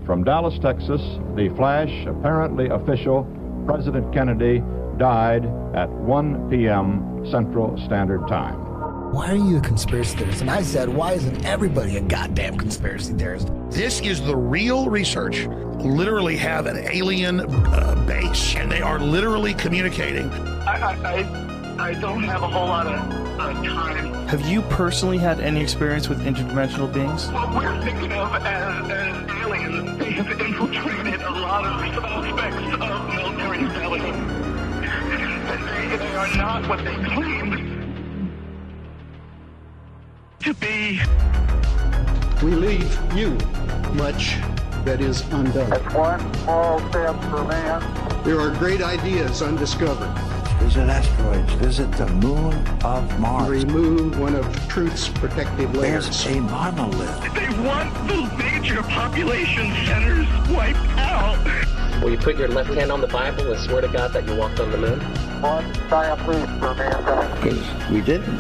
From Dallas, Texas, the flash, apparently official, President Kennedy died at 1 p.m. Central Standard Time. Why are you a conspiracy theorist? And I said, why isn't everybody a goddamn conspiracy theorist? This is the real research. Literally have an alien base, and they are literally communicating. I don't have a whole lot of time. Have you personally had any experience with interdimensional beings? What we're thinking of as aliens, they have infiltrated a lot of aspects of military intelligence. And they are not what they claim to be. We leave you much that is undone. That's one small step for man. There are great ideas undiscovered. Visit asteroids, visit the moon of Mars. Remove one of truth's protective layers. There's a monolith. They want the major population centers wiped out. Will you put your left hand on the Bible and swear to God that you walked on the moon? One giant leap for mankind. Because we didn't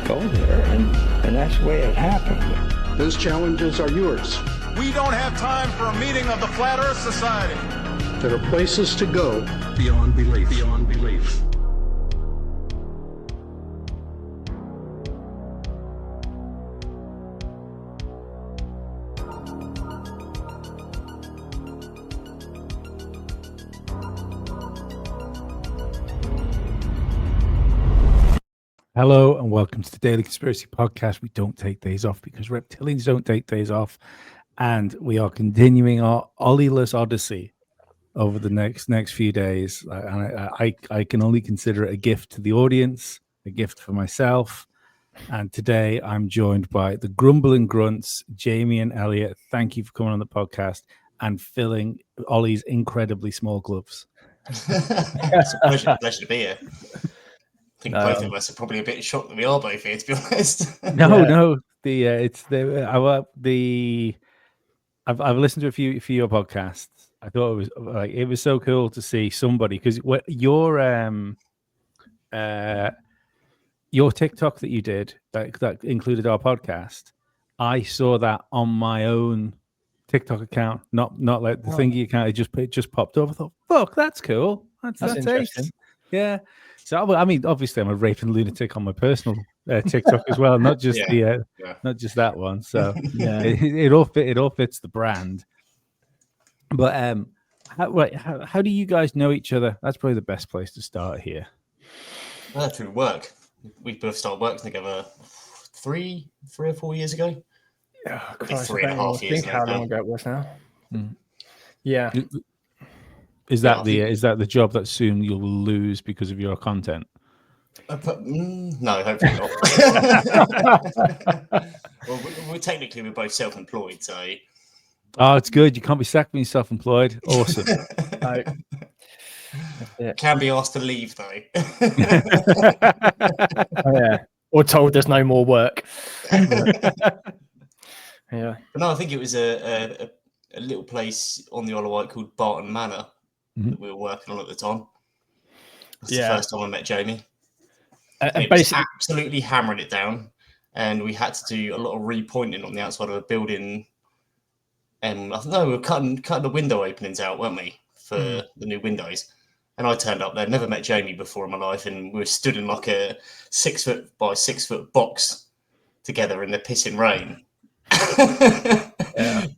go there, and that's the way it happened. Those challenges are yours. We don't have time for a meeting of the Flat Earth Society. There are places to go beyond belief. Beyond belief. Hello and welcome to the Daily Conspiracy Podcast. We don't take days off because reptilians don't take days off, and we are continuing our Ollie-less odyssey over the next few days. And I can only consider it a gift to the audience, a gift for myself. And today I'm joined by the Grumbling Grunts, Jamie and Elliot. Thank you for coming on the podcast and filling Ollie's incredibly small gloves. It's a pleasure to be here. I think both of us are probably a bit shocked that we are both here, to be honest. No. I've listened to a few of your podcasts. I thought it was so cool to see somebody, because your TikTok that you did that included our podcast, I saw that on my own TikTok account, not like the thingy account. It just popped up. I thought, fuck, that's cool. That's interesting. Yeah. So I mean, obviously, I'm a raving lunatic on my personal TikTok as well, not just not just that one. So yeah, it all fits the brand. But how do you guys know each other? That's probably the best place to start here. Through work. We both started working together 3 or 4 years ago. Oh, Christ, 3.5 years ago. How long ago it was now? Mm. Yeah. Is that the job that soon you'll lose because of your content? No, hopefully not. Well, we're both self-employed, so. Oh, it's good. You can't be sacked when you're self-employed. Awesome. Can be asked to leave though. Yeah, or told there's no more work. Yeah. But no, I think it was a little place on the Isle of Wight called Barton Manor. That we were working on at the time. That's the first time I met Jamie. And basically, absolutely hammering it down, and we had to do a lot of repointing on the outside of a building. And I don't know, we were cutting the window openings out, weren't we, for the new windows? And I turned up there, never met Jamie before in my life, and we were stood in like a 6 foot by 6 foot box together in the pissing rain.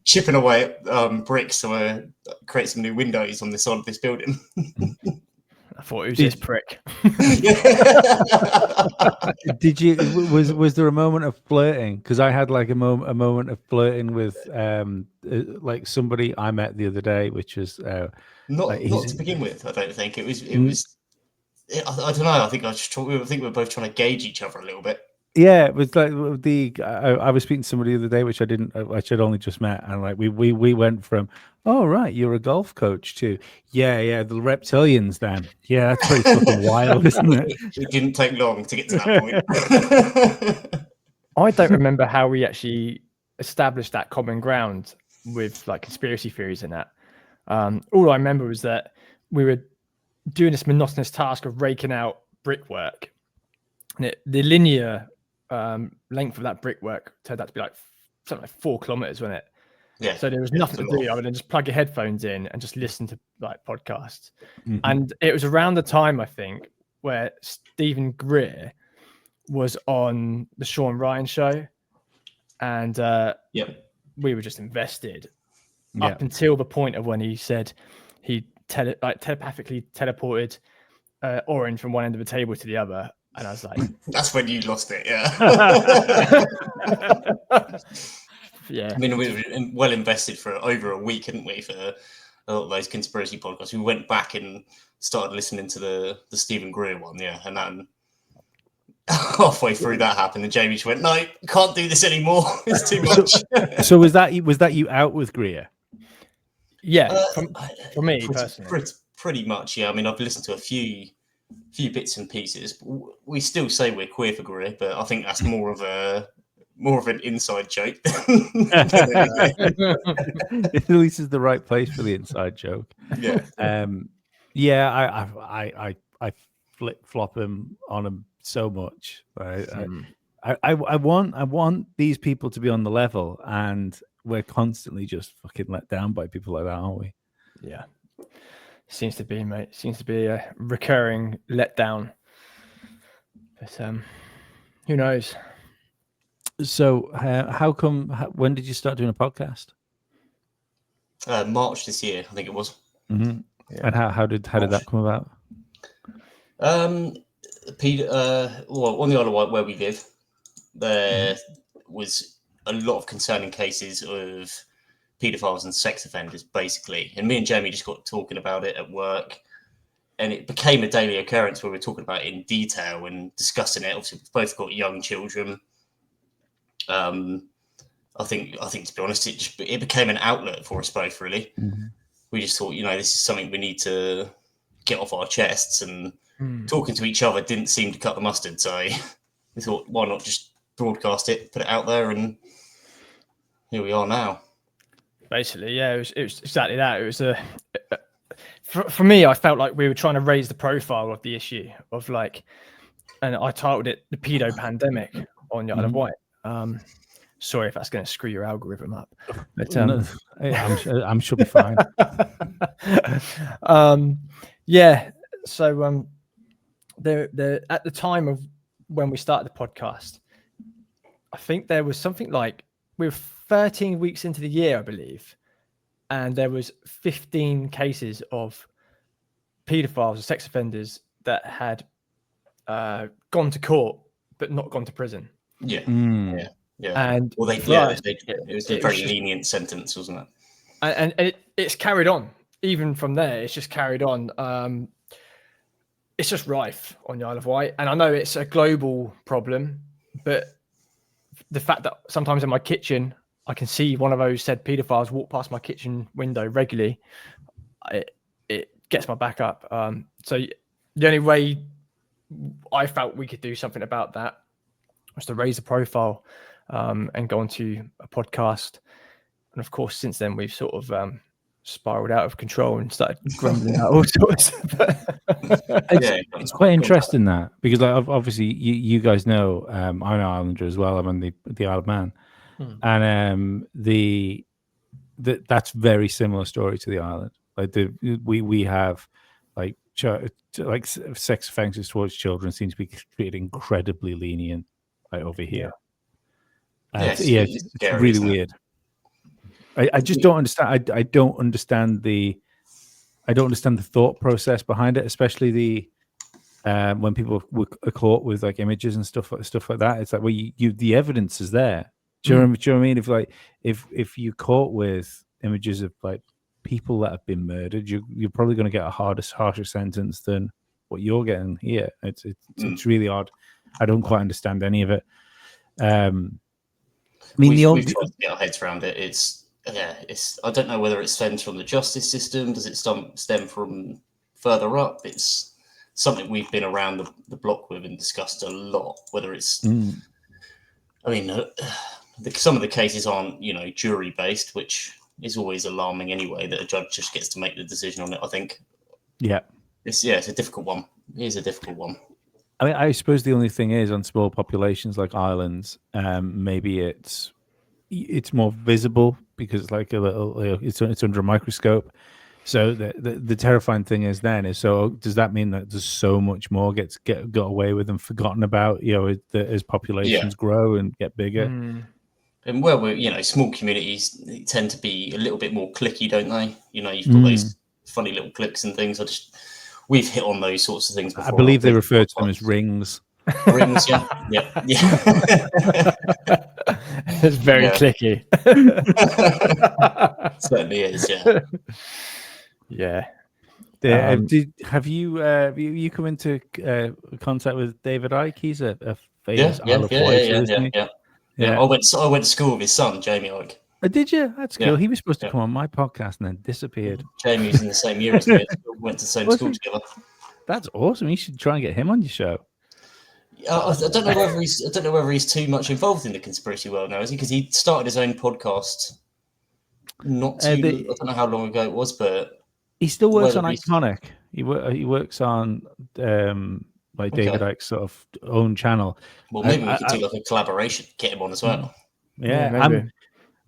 Chipping away at bricks to create some new windows on the side of this building. I thought it was this prick. Did you? Was there a moment of flirting? Because I had like a moment of flirting with like somebody I met the other day, which was not to begin with. I don't think it was. I don't know. I think we were both trying to gauge each other a little bit. Yeah, it was like I was speaking to somebody the other day, which I'd only just met, and like we went from, oh right, you're a golf coach too, yeah, the reptilians then, yeah, that's pretty fucking wild, isn't it? It didn't take long to get to that point. I don't remember how we actually established that common ground with like conspiracy theories and that. All I remember was that we were doing this monotonous task of raking out brickwork, and the linear length of that brickwork turned out to be like something like 4 kilometers, wasn't it? Yeah. So there was nothing to do other than just plug your headphones in and just listen to like podcasts. Mm-hmm. And it was around the time, I think, where Stephen Greer was on the Sean Ryan show. And we were just invested up until the point of when he said he telepathically teleported Orange from one end of the table to the other. And I was like, that's when you lost it. Yeah. Yeah. I mean, we were well invested for over a week, hadn't we, for a lot of those conspiracy podcasts. We went back and started listening to the Stephen Greer one. Yeah. And then halfway through that happened, and Jamie just went, "No, can't do this anymore. It's too much." So was that you out with Greer? Yeah, for me personally, pretty much. Yeah, I mean, I've listened to a few bits and pieces. We still say we're queer for Greer, but I think that's more of an inside joke. At least it's the right place for the inside joke. Yeah. I flip flop him on him so much. Right? I want these people to be on the level, and we're constantly just fucking let down by people like that, aren't we? Yeah, seems to be, mate. Seems to be a recurring letdown. But who knows? So, how come? When did you start doing a podcast? March this year, I think it was. Mm-hmm. Yeah. And how did that come about? Peter, on the Isle of Wight where we live, there was a lot of concerning cases of paedophiles and sex offenders, basically. And me and Jamie just got talking about it at work, and it became a daily occurrence where we're talking about it in detail and discussing it. Obviously, we've both got young children. I think to be honest, it became an outlet for us both, really. Mm-hmm. We just thought, this is something we need to get off our chests, and talking to each other didn't seem to cut the mustard. So we thought, why not just broadcast it, put it out there, and here we are now. Basically, yeah, it was exactly that. It was for me, I felt like we were trying to raise the profile of the issue of and I titled it "The Pedo Pandemic" on the Isle of Wight. Sorry if that's going to screw your algorithm up, but I'm sure be fine. Yeah. So there at the time of when we started the podcast, I think there was something like we were 13 weeks into the year, I believe, and there was 15 cases of paedophiles or sex offenders that had gone to court but not gone to prison. Yeah. Yeah. And it was a very lenient sentence, wasn't it? And it's carried on. Even from there, it's just carried on. It's just rife on the Isle of Wight. And I know it's a global problem, but the fact that sometimes in my kitchen, I can see one of those said paedophiles walk past my kitchen window regularly, it gets my back up. So the only way I felt we could do something about that was to raise the profile and go onto a podcast. And of course, since then, we've sort of spiraled out of control and started grumbling out all sorts. It's quite interesting that, because obviously you guys know I'm an Islander as well. I'm on the Isle of Man, and that's very similar story to the island. We have sex offences towards children seem to be treated incredibly lenient over here. It's really weird. I just don't understand. I don't understand the thought process behind it, especially the when people are caught with images and stuff like that. It's like, well, the evidence is there. Do you know what I mean? If you caught with images of people that have been murdered, you're probably going to get a harsher sentence than what you're getting here. It's really odd. I don't quite understand any of it. We've tried to get our heads around it. It's I don't know whether it stems from the justice system. Does it stem from further up? It's something we've been around the block with and discussed a lot. Whether it's, I mean, some of the cases aren't jury based, which is always alarming anyway. That a judge just gets to make the decision on it. I think. Yeah. It's a difficult one. It is a difficult one. I mean, I suppose the only thing is on small populations like islands, maybe it's more visible because it's like a little, it's under a microscope. So the terrifying thing is so does that mean that there's so much more got away with and forgotten about, as populations grow and get bigger? And where we're, small communities tend to be a little bit more clicky, don't they? You've got those funny little cliques and things. We've hit on those sorts of things before. I believe they refer to them as rings. Rings, yeah. It's very clicky. Certainly is, yeah. Yeah. Have you come into contact with David Icke? He's a famous Isle of Wight, isn't he? Yeah. I went to school with his son, Jamie Icke. Oh, did you? That's cool. He was supposed to come on my podcast and then disappeared. Jamie's in the same year as me. Went to the same school together. That's awesome. You should try and get him on your show. I don't know whether he's too much involved in the conspiracy world now, is he? Because he started his own podcast. I don't know how long ago it was, but he still works on Iconic. He works on David Icke's sort of own channel. Well, maybe we could do like a collaboration, get him on as well. Yeah,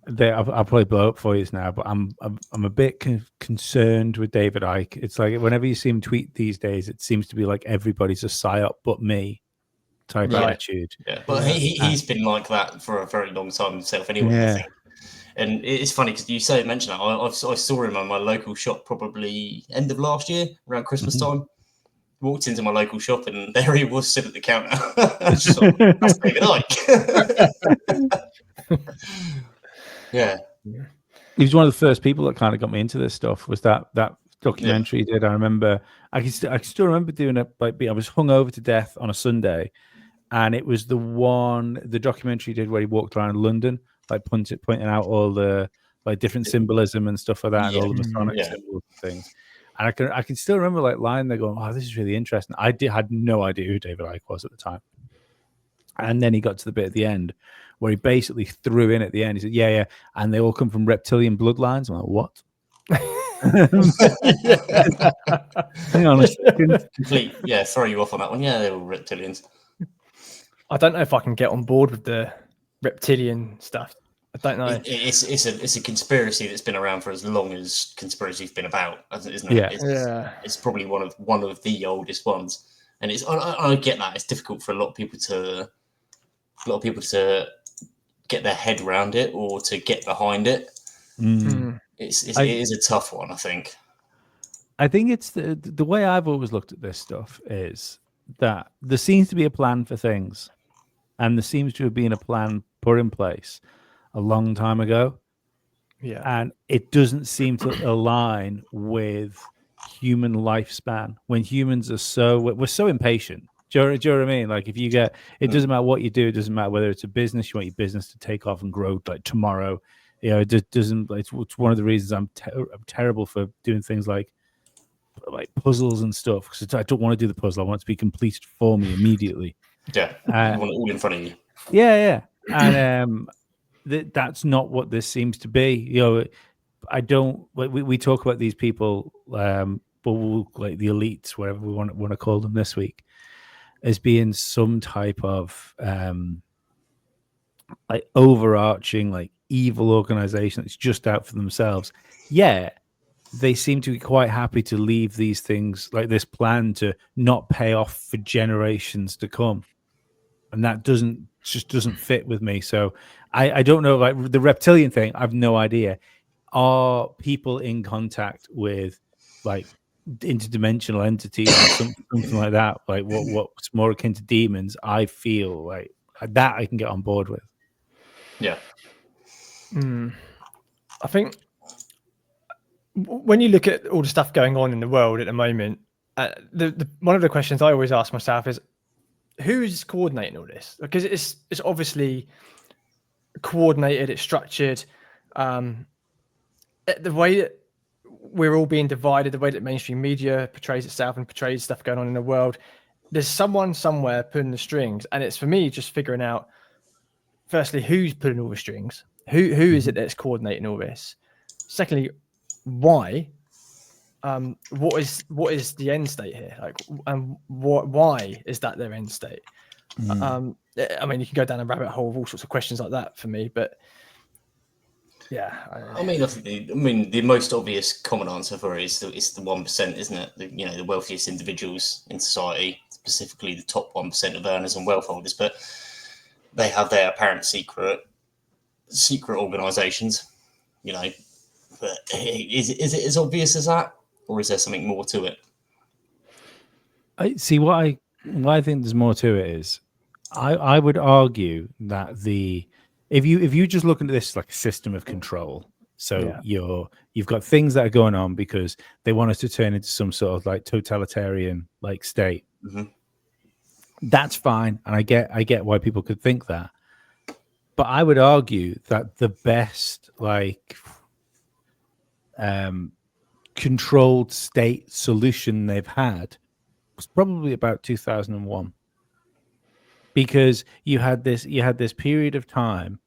I'll probably blow up for you now, but I'm a bit concerned with David Icke. It's like whenever you see him tweet these days, it seems to be like everybody's a psyop but me type attitude. Yeah, but he's been like that for a very long time himself anyway, I think. And it's funny because you mention that. I saw him on my local shop probably end of last year, around Christmas time. Walked into my local shop and there he was sitting at the counter. Just like, that's David Icke. Yeah. He was one of the first people that kind of got me into this stuff. Was that documentary he did? I remember. I can still remember doing it. I was hungover to death on a Sunday, and it was the documentary he did where he walked around London, pointing out all the different symbolism and stuff like that, and all the Masonic symbols and things. And I can still remember lying there going, "Oh, this is really interesting." I had no idea who David Icke was at the time, and then he got to the bit at the end where he basically threw in at the end. He said, "Yeah, and they all come from reptilian bloodlines." I'm like, "What?" Hang on a second. Complete, throw you off on that one. Yeah, they're all reptilians. I don't know if I can get on board with the reptilian stuff. I don't know. It's a conspiracy that's been around for as long as conspiracy's been about, isn't it? It's probably one of the oldest ones, and I get that it's difficult for a lot of people to get their head around it or to get behind it. It is a tough one, I think. I think it's the way I've always looked at this stuff is that there seems to be a plan for things, and there seems to have been a plan put in place a long time ago. Yeah. And it doesn't seem to align with human lifespan when humans are we're so impatient. Do you know what I mean? Like if you get, it doesn't matter what you do. It doesn't matter whether it's a business, you want your business to take off and grow like tomorrow. It just doesn't, it's one of the reasons I'm terrible for doing things like puzzles and stuff. Because I don't want to do the puzzle. I want it to be completed for me immediately. Yeah. You want it all in front of you. Yeah. And, that's not what this seems to be. I don't. We talk about these people, but like the elites, whatever we want to call them this week, as being some type of overarching evil organization that's just out for themselves. Yeah, they seem to be quite happy to leave these things like this plan to not pay off for generations to come, and that doesn't fit with me. So I don't know, the reptilian thing, I've no idea. Are people in contact with interdimensional entities or something like that? What's more akin to demons? I feel like that I can get on board with. Yeah. I think when you look at all the stuff going on in the world at the moment, one of the questions I always ask myself is, who's coordinating all this? Because it's obviously coordinated, it's structured. The way that we're all being divided, the way that mainstream media portrays itself and portrays stuff going on in the world, there's someone somewhere pulling the strings. And it's for me just figuring out, firstly, who's pulling all the strings? Who is it that's coordinating all this? Secondly, why? What is the end state here? Why is that their end state? I mean, you can go down a rabbit hole of all sorts of questions like that for me, but Yeah, I mean, the most obvious common answer for it is the 1%, isn't it? The wealthiest individuals in society, specifically the top 1% of earners and wealth holders, but they have their apparent secret organisations. But is it as obvious as that, or is there something more to it? I see what I think there's more to it is I would argue that if you just look into this like a system of control, so you've got things that are going on because they want us to turn into some sort of like totalitarian like state. Mm-hmm. That's fine, and I get why people could think that, but I would argue that the best like controlled state solution they've had was probably about 2001, because you had this period of time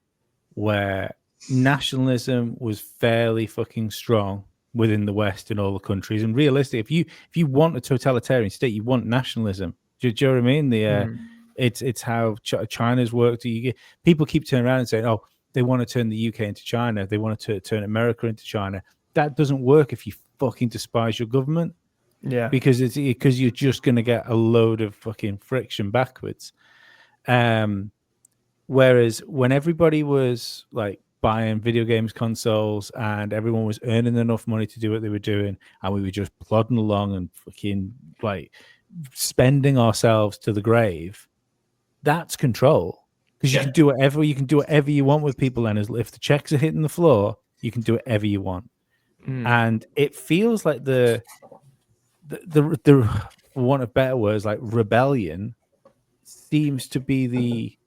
where nationalism was fairly fucking strong within the West in all the countries. And realistically, if you want a totalitarian state, you want nationalism. Do you know what I mean? It's how China's worked. People keep turning around and saying, "Oh, they want to turn the UK into China. They want to turn America into China." That doesn't work if you fucking despise your government. Yeah, because you're just going to get a load of fucking friction backwards. Whereas when everybody was like buying video games consoles and everyone was earning enough money to do what they were doing, and we were just plodding along and fucking like spending ourselves to the grave, that's control. Because you can do whatever you want with people. Then, if the checks are hitting the floor, you can do whatever you want. And it feels like the for want of better words, like rebellion seems to be the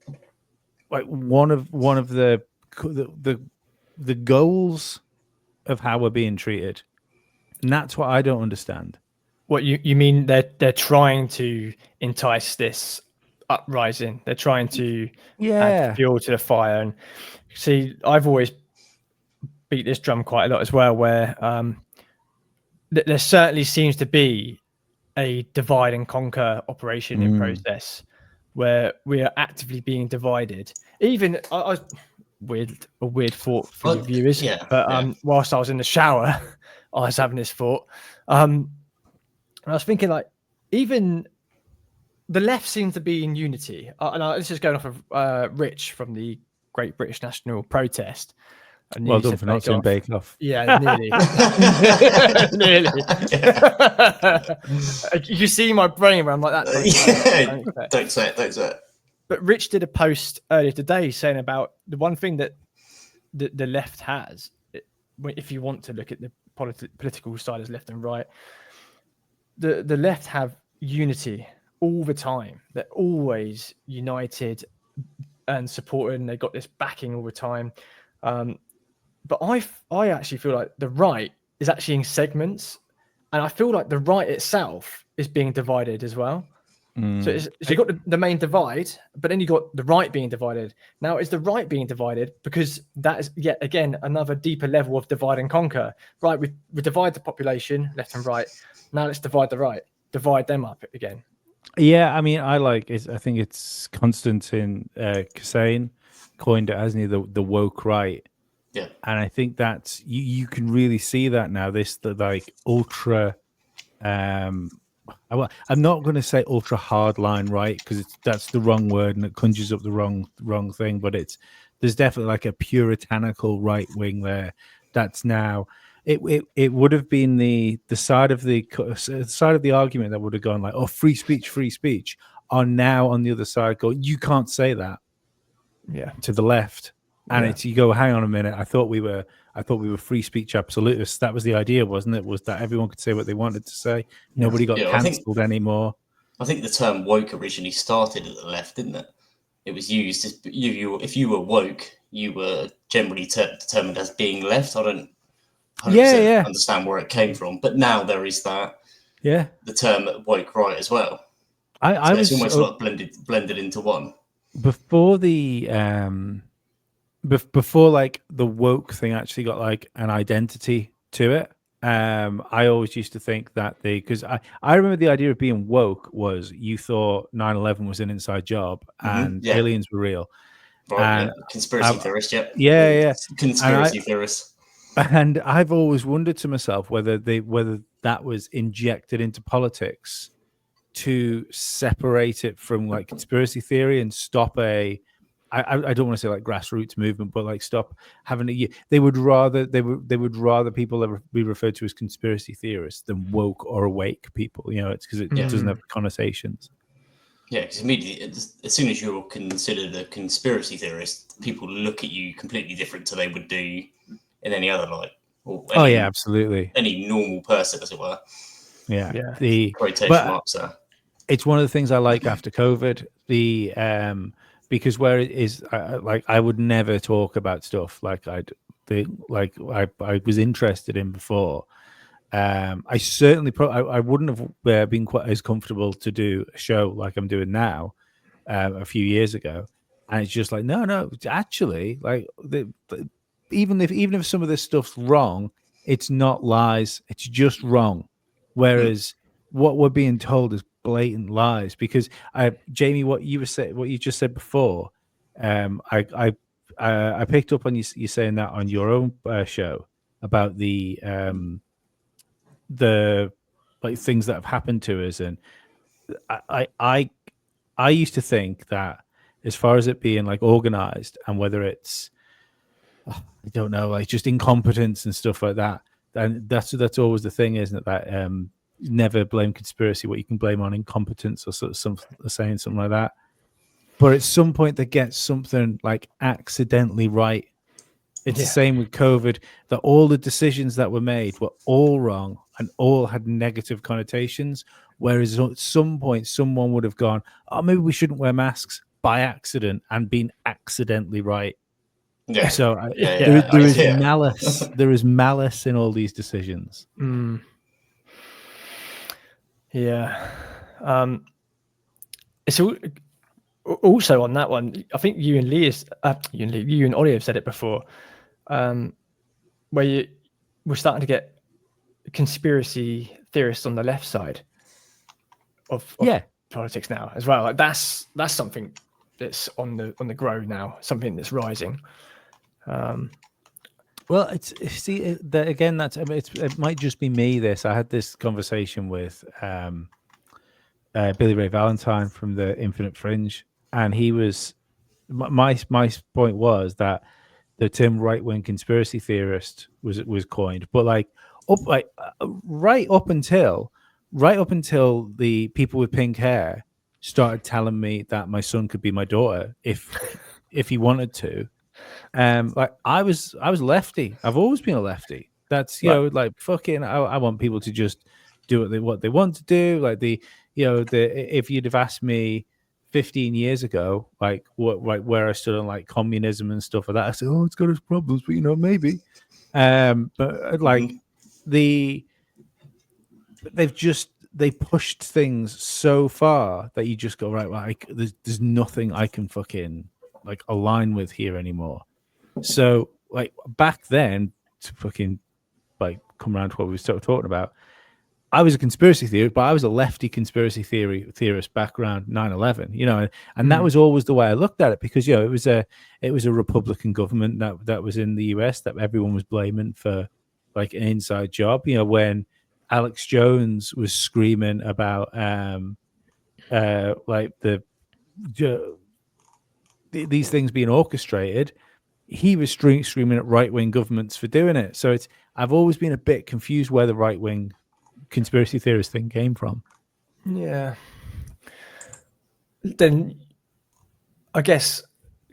like one of the goals of how we're being treated, and that's what I don't understand. What you mean? They're trying to entice this uprising. They're trying to add fuel to the fire. And see, I've always beat this drum quite a lot as well, where there certainly seems to be a divide and conquer operation in process, where we are actively being divided. Even I a weird thought for the viewers, but whilst I was in the shower, I was having this thought. And I was thinking, like, even the left seems to be in unity. And this is going off of Rich from the Great British National Protest. Well done for not saying Bake Off. Yeah, nearly. Nearly. You see my brain where I'm like that. Don't say it. But Rich did a post earlier today saying about the one thing that the left has, if you want to look at the political side as left and right, the left have unity all the time. They're always united and supported, and they've got this backing all the time. But I actually feel like the right is actually in segments, and I feel like the right itself is being divided as well. So you've got the main divide, but then you got the right being divided. Now, is the right being divided because that is yet again another deeper level of divide and conquer? Right, we divide the population left and right. Now let's divide the right, divide them up again. Yeah, I mean, I think it's Konstantin Kasain coined it, hasn't he? The woke right. Yeah, and I think that's you can really see that now. The like ultra. I'm not going to say ultra hardline right, because that's the wrong word and it conjures up the wrong thing. But there's definitely like a puritanical right wing there. That's now it would have been the side of the argument that would have gone like, oh, free speech, are now on the other side going, you can't say that. Yeah, to the left. And you go, hang on a minute. I thought we were free speech absolutists. That was the idea, wasn't it? Was that everyone could say what they wanted to say? Nobody got cancelled anymore. I think the term woke originally started at the left, didn't it? It was used as if you were woke, you were generally determined as being left. I don't 100% understand where it came from, but now there is that. Yeah, the term was right as well. It's almost like blended into one. Before the before like the woke thing actually got like an identity to it, I always used to think that because I remember the idea of being woke was you thought 9/11 was an inside job and aliens were real. Right, conspiracy theorist, yeah. Conspiracy theorist. And I've always wondered to myself whether that was injected into politics to separate it from like conspiracy theory and stop I don't want to say like grassroots movement, but like stop having they would rather people be referred to as conspiracy theorists than woke or awake people. It's because it doesn't have connotations. Yeah, because immediately, as soon as you're considered a conspiracy theorist, people look at you completely different to they would do in any other light. Absolutely. Any normal person, as it were. Yeah. The quotation marks there. It's one of the things I like after COVID. Because where it is, I would never talk about stuff like I was interested in before. I certainly I wouldn't have been quite as comfortable to do a show like I'm doing now a few years ago, and it's just like no, actually, like even if some of this stuff's wrong, it's not lies, it's just wrong. Whereas what we're being told is blatant lies. Because Jamie, what you just said before, I picked up on you saying that on your own show about the like things that have happened to us, and I used to think that as far as it being like organized and whether it's I don't know, like just incompetence and stuff like that, and that's always the thing, isn't it? That never blame conspiracy. What you can blame on incompetence or sort of saying something like that. But at some point they get something like accidentally right. It's the same with COVID, that all the decisions that were made were all wrong and all had negative connotations. Whereas at some point someone would have gone, oh, maybe we shouldn't wear masks by accident, and been accidentally right. Yeah. So there is malice. There is malice in all these decisions. Yeah. So also on that one, I think you and Ollie have said it before, where we're starting to get conspiracy theorists on the left side of politics now as well. Like that's something that's on the grow now, something that's rising. Well, it might just be me. I had this conversation with Billy Ray Valentine from the Infinite Fringe, and he was my point was that the term right-wing conspiracy theorist was coined, but right up until the people with pink hair started telling me that my son could be my daughter if he wanted to. I was lefty. I've always been a lefty. That's fucking. I want people to just do what they want to do. If you'd have asked me 15 years ago, where I stood on communism and stuff like that, I said, oh, it's got its problems, but maybe. They pushed things so far that you just go right. There's nothing I can fucking align with here anymore. So back then, to fucking come around to what we were talking about, I was a conspiracy theorist, but I was a lefty conspiracy theorist back around 9/11, and that was always the way I looked at it, because it was a Republican government that was in the US that everyone was blaming for an inside job. When Alex Jones was screaming about these things being orchestrated, he was screaming at right-wing governments for doing it. So I've always been a bit confused where the right-wing conspiracy theorist thing came from. Yeah. Then I guess,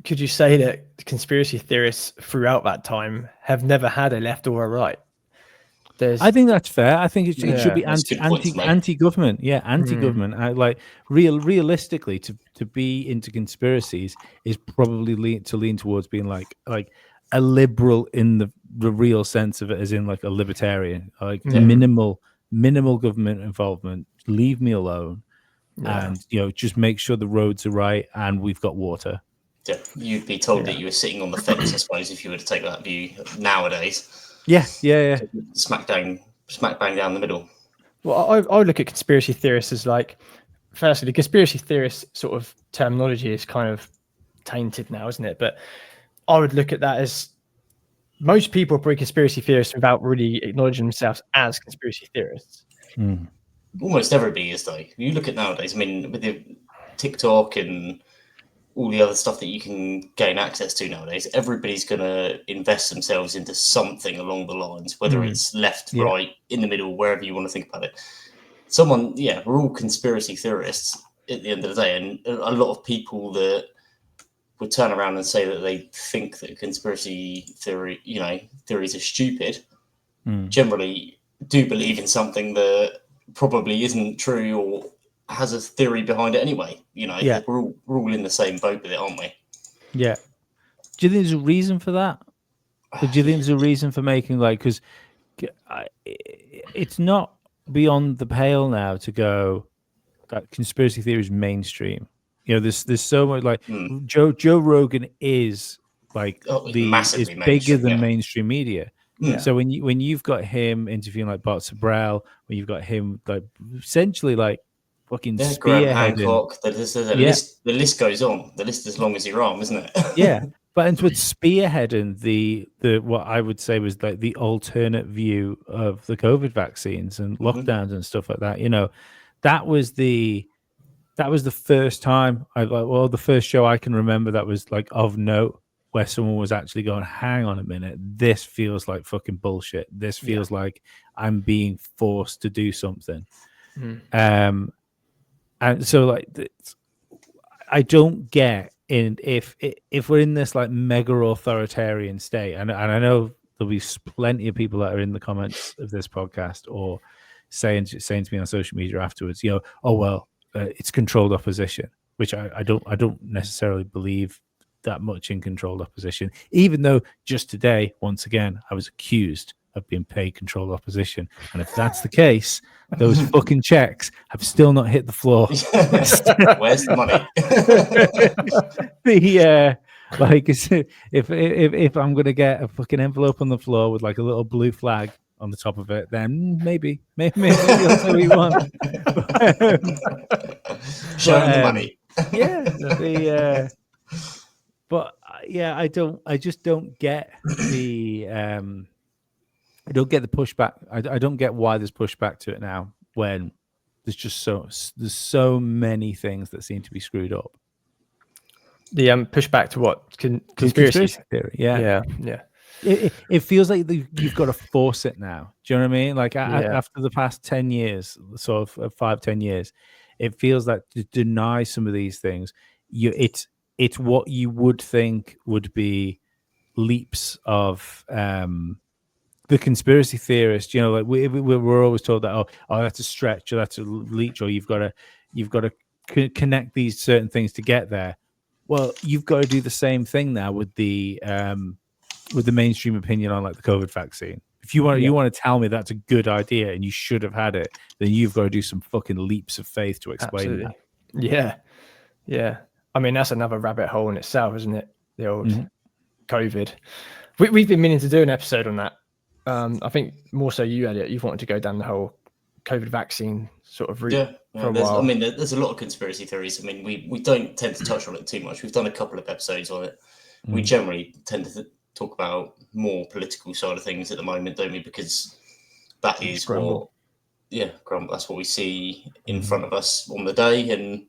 could you say that conspiracy theorists throughout that time have never had a left or a right? I think that's fair. I think it should be anti-government. Yeah, anti-government. Realistically, to be into conspiracies is probably to lean towards being like a liberal in the real sense of it, as in a libertarian, minimal government involvement. Leave me alone, and just make sure the roads are right and we've got water. Yeah, you'd be told that you were sitting on the fence, I suppose, if you were to take that view nowadays. Yeah. Smack bang down the middle. Well, I look at conspiracy theorists as firstly, the conspiracy theorist sort of terminology is kind of tainted now, isn't it? But I would look at that as most people are probably conspiracy theorists without really acknowledging themselves as conspiracy theorists. Almost everybody is, though. You look at nowadays, I mean, with the TikTok and all the other stuff that you can gain access to nowadays, everybody's going to invest themselves into something along the lines, whether it's left, right, in the middle, wherever you want to think about it. We're all conspiracy theorists at the end of the day, and a lot of people that would turn around and say that they think that conspiracy theories are stupid, generally do believe in something that probably isn't true or has a theory behind it anyway. We're all in the same boat with it, aren't we? Yeah. Do you think there's a reason for that? Or do you think there's a reason for making because it's not beyond the pale now to go that conspiracy theory is mainstream. There's so much Joe Rogan is is bigger than mainstream media. Yeah. So when you've got him interviewing like Bart Sabrell, when you've got him essentially fucking spearheading Hancock, the list goes on. The list as long as your arm, isn't it? Yeah. But with spearheading the what I would say was the alternate view of the COVID vaccines and lockdowns and stuff like that. That was the first time the first show I can remember that was of note where someone was actually going, hang on a minute, this feels like fucking bullshit. This feels like I'm being forced to do something. And so I don't get if we're in this mega authoritarian state, and I know there'll be plenty of people that are in the comments of this podcast or saying to me on social media afterwards, it's controlled opposition, which I don't necessarily believe that much in controlled opposition, even though just today, once again, I was accused of being paid controlled opposition. And if that's the case, those fucking checks have still not hit the floor. Where's the money? If I'm gonna get a fucking envelope on the floor with a little blue flag on the top of it, then maybe you'll say what you want. Show the money. I just don't get the I don't get the pushback. I don't get why there's pushback to it now when there's so many things that seem to be screwed up. The pushback to what? Conspiracy theory. Yeah. It feels like you've got to force it now. Do you know what I mean? After the past 10 years, sort of 5-10 years, it feels like to deny some of these things, it's what you would think would be leaps of the conspiracy theorist. We're always told that that's a stretch, or that's a leech, or you've got to connect these certain things to get there. Well, you've got to do the same thing now with the mainstream opinion on the COVID vaccine. If you want to tell me that's a good idea and you should have had it, then you've got to do some fucking leaps of faith to explain that. Yeah. I mean, that's another rabbit hole in itself, isn't it? The old COVID. We've been meaning to do an episode on that. I think more so you, Elliot. You've wanted to go down the whole COVID vaccine sort of route for a while. I mean, there's a lot of conspiracy theories. I mean, we don't tend to touch on it too much. We've done a couple of episodes on it. We generally tend to talk about more political side of things at the moment, don't we? Because that is Grumble, that's what we see in front of us on the day, and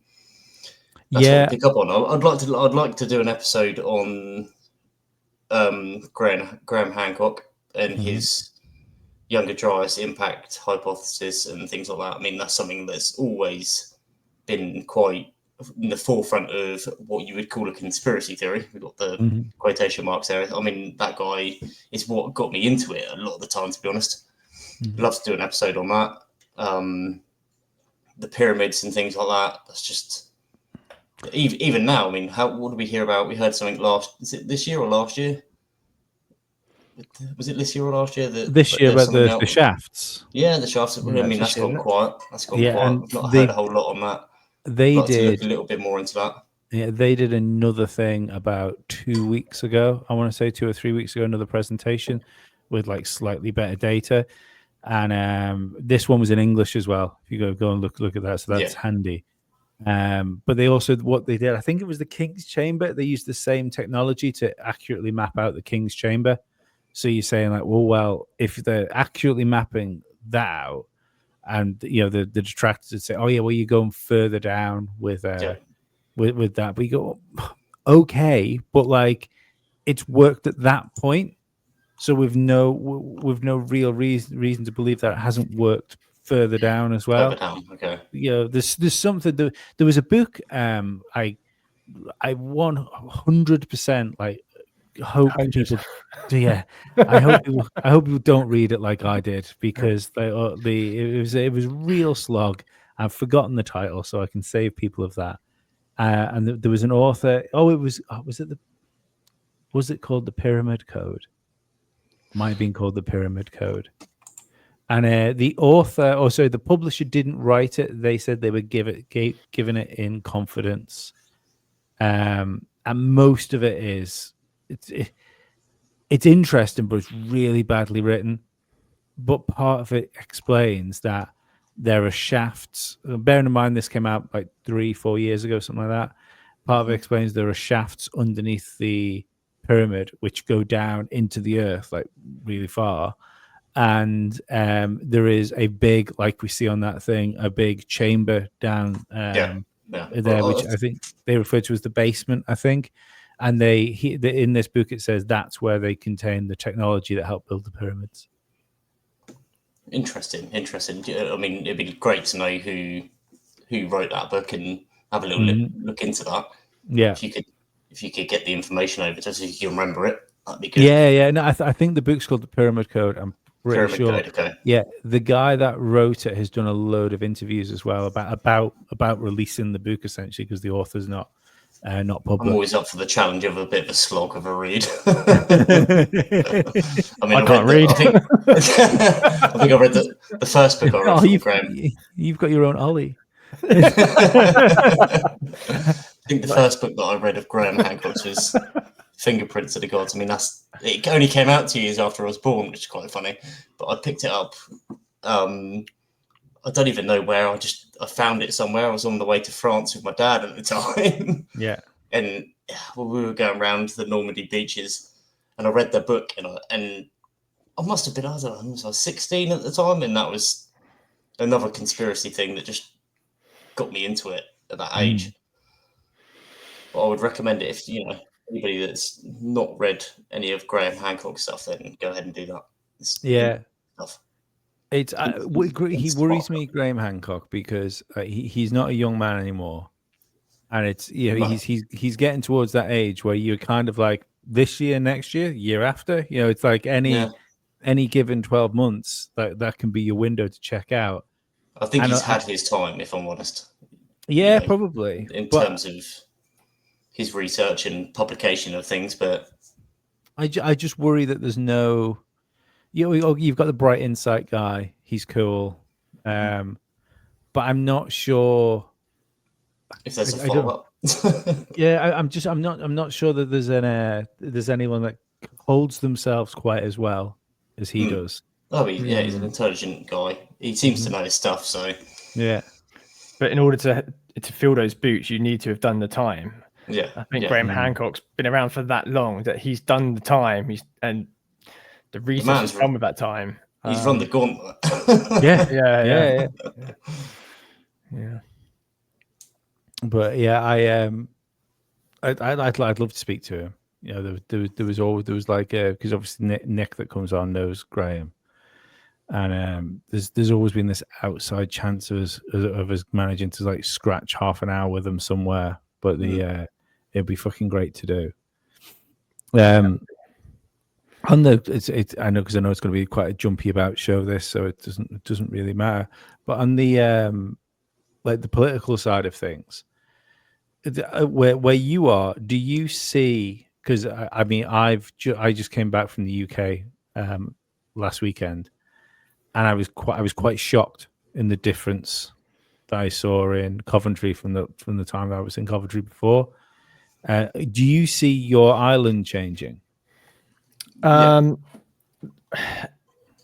that's what we pick up on. I'd like to do an episode on Graham Hancock and his younger dryas impact hypothesis and things like that. I mean, that's something that's always been quite in the forefront of what you would call a conspiracy theory. We've got the quotation marks there. I mean, that guy is what got me into it a lot of the time, to be honest. Love to do an episode on that. The pyramids and things like that. That's just even now. I mean, what did we hear about? We heard something is it this year or last year? Was it this year or last year? This year about the shafts. Yeah, the shafts. I mean, that's gone quiet. Quiet. I've not heard a whole lot on that. They did look a little bit more into that. Yeah, they did another thing about 2 weeks ago. I want to say 2 or 3 weeks ago, another presentation with slightly better data. And this one was in English as well. If you go and look at that, so that's handy. But they also, what they did, I think it was the King's Chamber. They used the same technology to accurately map out the King's Chamber. So you're saying like, well, if they're accurately mapping that out, and the detractors would say, oh yeah, well you're going further down with that. But you go, okay, but like it's worked at that point. So we've no real reason to believe that it hasn't worked further down as well. Further down, okay. There's something. There was a book. I 100% like hope people. Yeah, I hope people don't read it like I did, because it was a real slog. I've forgotten the title, so I can save people of that. And there was an author. Was it called The Pyramid Code? Might have been called The Pyramid Code. And the author, the publisher didn't write it. They said they would given it in confidence. And most of it is it's interesting, but it's really badly written. But part of it explains that there are shafts. Bearing in mind this came out like 3-4 years ago, something like that. Part of it explains there are shafts underneath the pyramid which go down into the earth like really far, and there is a big, like we see on that thing, a big chamber down there, which I think they refer to as the basement, I think. And in this book it says that's where they contain the technology that helped build the pyramids. Interesting. I mean, it'd be great to know who wrote that book and have a little look into that. Yeah, if you could get the information over to us, if you can remember it, that'd be good. Yeah. No, I think the book's called The Pyramid Code. I'm pretty sure. Code, okay. Yeah, the guy that wrote it has done a load of interviews as well about releasing the book, essentially, because the author's not public. I'm always up for the challenge of a bit of a slog of a read. I can't read. I think I read the first book I read from Graham. You've got your own Ollie. I think the first book that I read of Graham Hancock's was Fingerprints of the Gods. I mean, it only came out 2 years after I was born, which is quite funny. But I picked it up. I don't even know where. I found it somewhere. I was on the way to France with my dad at the time. Yeah. And we were going around the Normandy beaches, and I read the book, and I must have been, I don't know, I was 16 at the time, and that was another conspiracy thing that just got me into it at that age. But I would recommend it if anybody that's not read any of Graham Hancock's stuff, then go ahead and do that. Stuff. It's he worries me, Graham Hancock, because he's not a young man anymore, and it's he's getting towards that age where you're kind of like this year, next year, year after. It's like any given 12 months that can be your window to check out. I think he's had his time, if I'm honest. Yeah, probably in terms of his research and publication of things, but I just worry that there's no. You've got the Bright Insight guy. He's cool, but I'm not sure if there's a follow-up. I'm not sure that there's anyone that holds themselves quite as well as he does. Oh, he's an intelligent guy. He seems to know his stuff. So yeah, but in order to fill those boots, you need to have done the time. Yeah, I think Graham Hancock's been around for that long that he's done the time. And the research has come with that time. He's run the gauntlet. Yeah. But yeah, I'd love to speak to him. There was like because obviously Nick that comes on knows Graham, and there's always been this outside chance of us managing to like scratch half an hour with him somewhere. But it'd be fucking great to do. On the I know, because I know it's going to be quite a jumpy about show this, so it doesn't really matter. But on the like the political side of things, where you are, do you see? Because I mean, I just came back from the UK last weekend, and I was quite shocked in the difference that I saw in Coventry from the time I was in Coventry before. Do you see your island changing? I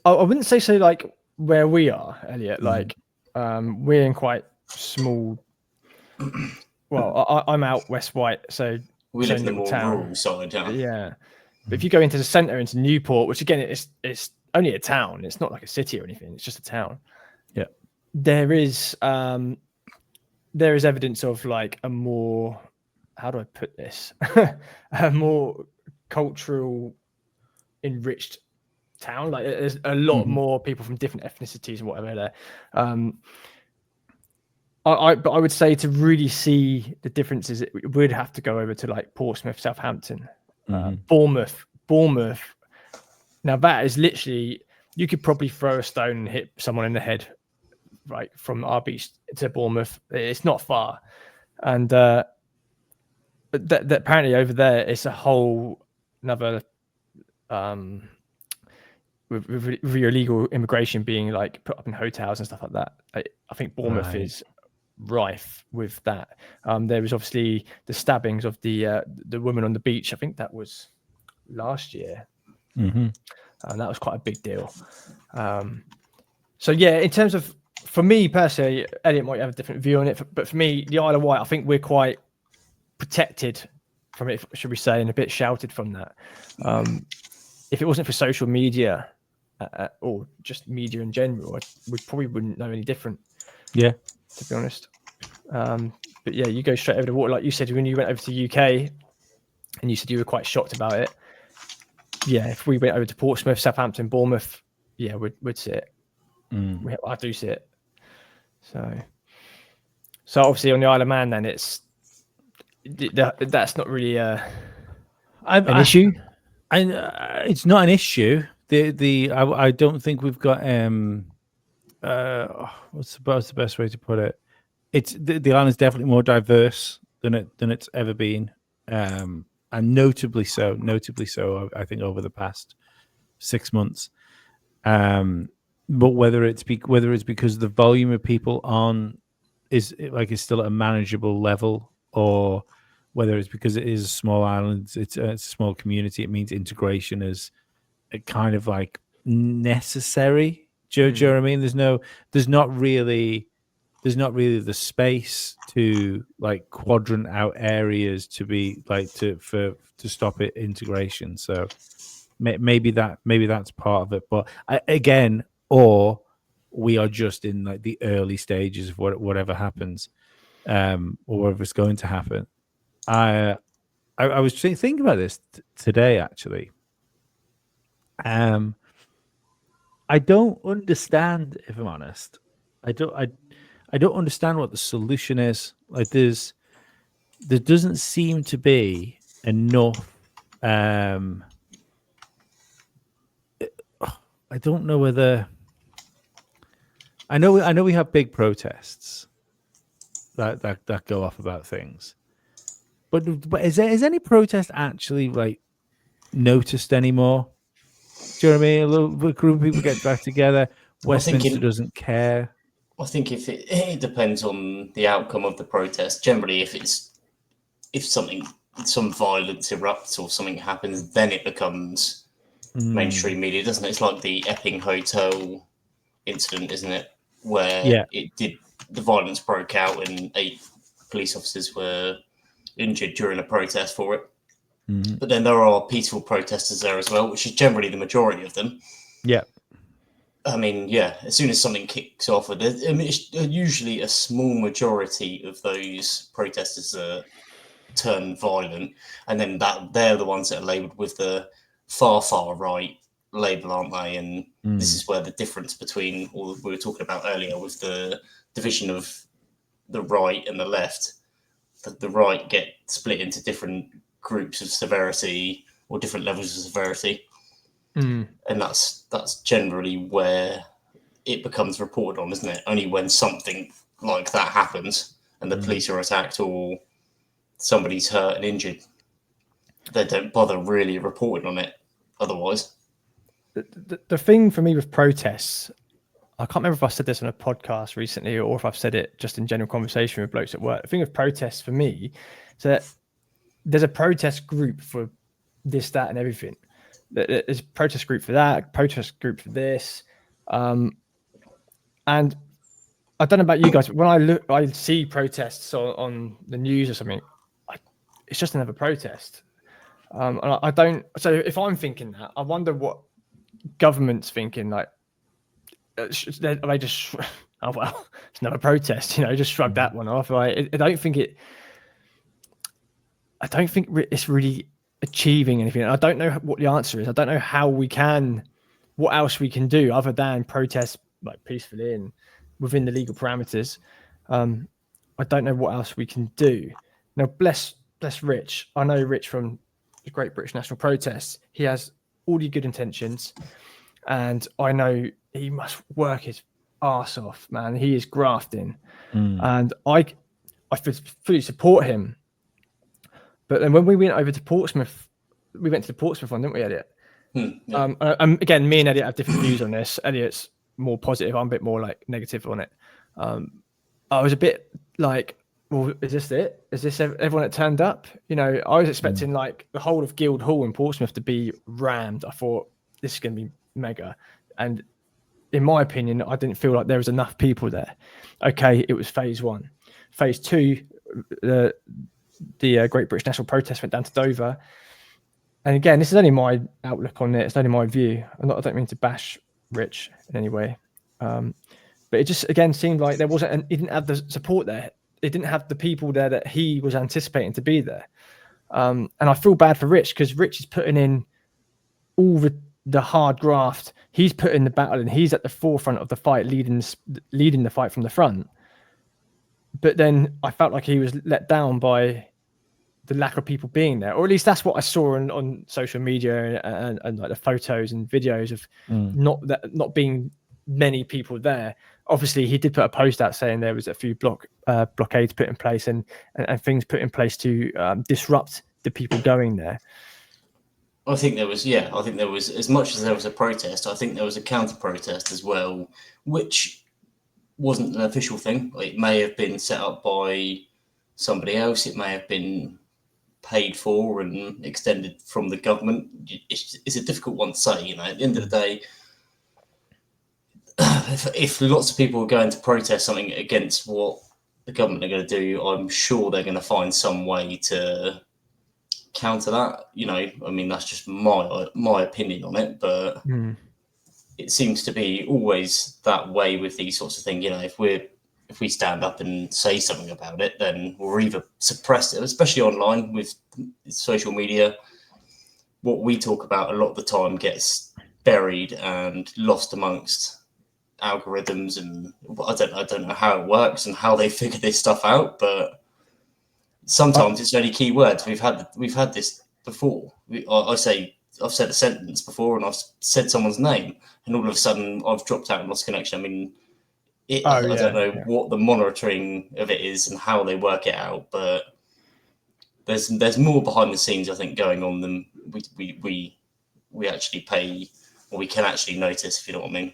wouldn't say so. Like where we are, Elliot. Like we're in quite small Well, I'm out West White, so we live in the more town. rural side. Yeah, but if you go into the centre, into Newport, which again it's only a town, it's not like a city or anything, it's just a town. Yeah, there is evidence of like a more, how do I put this, a more cultural enriched town. Like there's a lot more people from different ethnicities and whatever there. But I would say to really see the differences, it would have to go over to like Portsmouth, Southampton, Bournemouth. Now that is literally, you could probably throw a stone and hit someone in the head, right, from our beach to Bournemouth. It's not far, and but that apparently over there it's a whole another with your illegal immigration being like put up in hotels and stuff like that. I think Bournemouth is rife with that. There was obviously the stabbings of the woman on the beach. I think that was last year, and that was quite a big deal. So yeah, in terms of, for me personally, Elliot might have a different view on it, but for me, the Isle of Wight, I think we're quite protected from it, should we say, and a bit sheltered from that. If it wasn't for social media or just media in general, we probably wouldn't know any different. Yeah, to be honest. But yeah, you go straight over the water, like you said when you went over to the UK, and you said you were quite shocked about it. Yeah, if we went over to Portsmouth, Southampton, Bournemouth, yeah, we'd see it. I do see it. So obviously on the Isle of Man, then that's not really an issue. It's not an issue. I don't think we've got what's the best way to put it? It's the island is definitely more diverse than it's ever been, and notably so. I think over the past 6 months. But whether it's because the volume of people on is still at a manageable level, or whether it's because it is a small island, it's a small community, it means integration is kind of like necessary. Do you know what I mean? There's not really the space to like quadrant out areas to be like to stop it integration. So maybe that's part of it. But again, or we are just in like the early stages of whatever happens, or whatever's going to happen. I was thinking about this today actually. I don't understand, if I'm honest. I don't understand what the solution is. Like there doesn't seem to be enough. I don't know whether. I know we have big protests that go off about things, but is any protest actually like noticed anymore? Do you know what I mean? A little group of people get back together. Westminster doesn't care. I think if it depends on the outcome of the protest. Generally, if some violence erupts or something happens, then it becomes mainstream media, doesn't it? It's like the Epping Hotel incident, isn't it? Where the violence broke out and 8 police officers were injured during a protest for it. But then there are peaceful protesters there as well, which is generally the majority of them. Yeah. I mean, yeah, as soon as something kicks off, it's usually a small majority of those protesters turn violent, and then they're the ones that are labelled with the far right label, aren't they? And this is where the difference between all we were talking about earlier with the division of the right and the left, the right get split into different groups of severity or different levels of severity. And that's generally where it becomes reported on, isn't it? Only when something like that happens and the police are attacked or somebody's hurt and injured, they don't bother really reporting on it otherwise. The thing for me with protests, I can't remember if I said this on a podcast recently or if I've said it just in general conversation with blokes at work. The thing with protests for me is that there's a protest group for this, that, and everything. There's a protest group for that, protest group for this. And I don't know about you guys, but when I see protests on the news or something, it's just another protest. And I don't. So if I'm thinking that, I wonder what government's thinking. Like, they just, oh well, it's another protest. Just shrug that one off. I don't think it's really achieving anything. I don't know what the answer is. I don't know what else we can do other than protest like peacefully and within the legal parameters. I don't know what else we can do. Now, bless Rich. I know Rich from the Great British National Protest. He has all the good intentions, and I know he must work his arse off, man. He is grafting, and I fully support him. But then when we went over to Portsmouth, we went to the Portsmouth one, didn't we, Elliot? Yeah. Again, me and Elliot have different views on this. Elliot's more positive. I'm a bit more like negative on it. I was a bit like, well, is this it? Is this everyone that turned up? I was expecting like the whole of Guildhall in Portsmouth to be rammed. I thought this is going to be mega. And in my opinion, I didn't feel like there was enough people there. Okay, it was phase 1. Phase 2, the Great British National Protest went down to Dover. And again, this is only my outlook on it. It's only my view. I don't mean to bash Rich in any way. But it just, again, seemed like he didn't have the support there. It didn't have the people there that he was anticipating to be there. And I feel bad for Rich because Rich is putting in all the hard graft. He's put in the battle and he's at the forefront of the fight, leading the fight from the front. But then I felt like he was let down by the lack of people being there, or at least that's what I saw on social media and like the photos and videos of not being many people there. Obviously, he did put a post out saying there was a few blockades put in place and things put in place to disrupt the people going there. I think there was, as much as there was a protest, I think there was a counter protest as well, which wasn't an official thing. It may have been set up by somebody else. It may have been paid for and extended from the government. It's a difficult one to say. At the end of the day, if lots of people are going to protest something against what the government are going to do, I'm sure they're going to find some way to counter that. That's just my opinion on it, but it seems to be always that way with these sorts of things. If we stand up and say something about it, then we're either suppressed it, especially online with social media. What we talk about a lot of the time gets buried and lost amongst algorithms, and I don't know how it works and how they figure this stuff out, but sometimes it's only keywords. We've had this before. I've said a sentence before and I've said someone's name, and all of a sudden I've dropped out and lost connection. I don't know what the monitoring of it is and how they work it out, but there's more behind the scenes, I think, going on than we actually pay, or we can actually notice, if you know what I mean.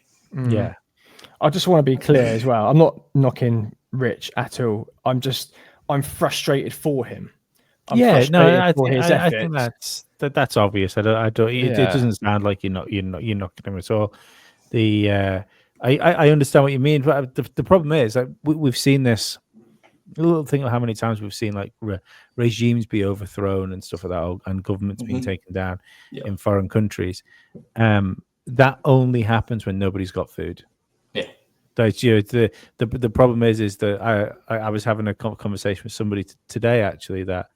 Yeah. I just want to be clear as well. I'm not knocking Rich at all. I'm frustrated for him. I think that's obvious. I don't. It doesn't sound like you're knocking him at all. I understand what you mean, but the problem is that we've seen this. A little thing of how many times we've seen like regimes be overthrown and stuff like that, and governments being taken down in foreign countries. That only happens when nobody's got food. Yeah. The problem is that I was having a conversation with somebody today actually that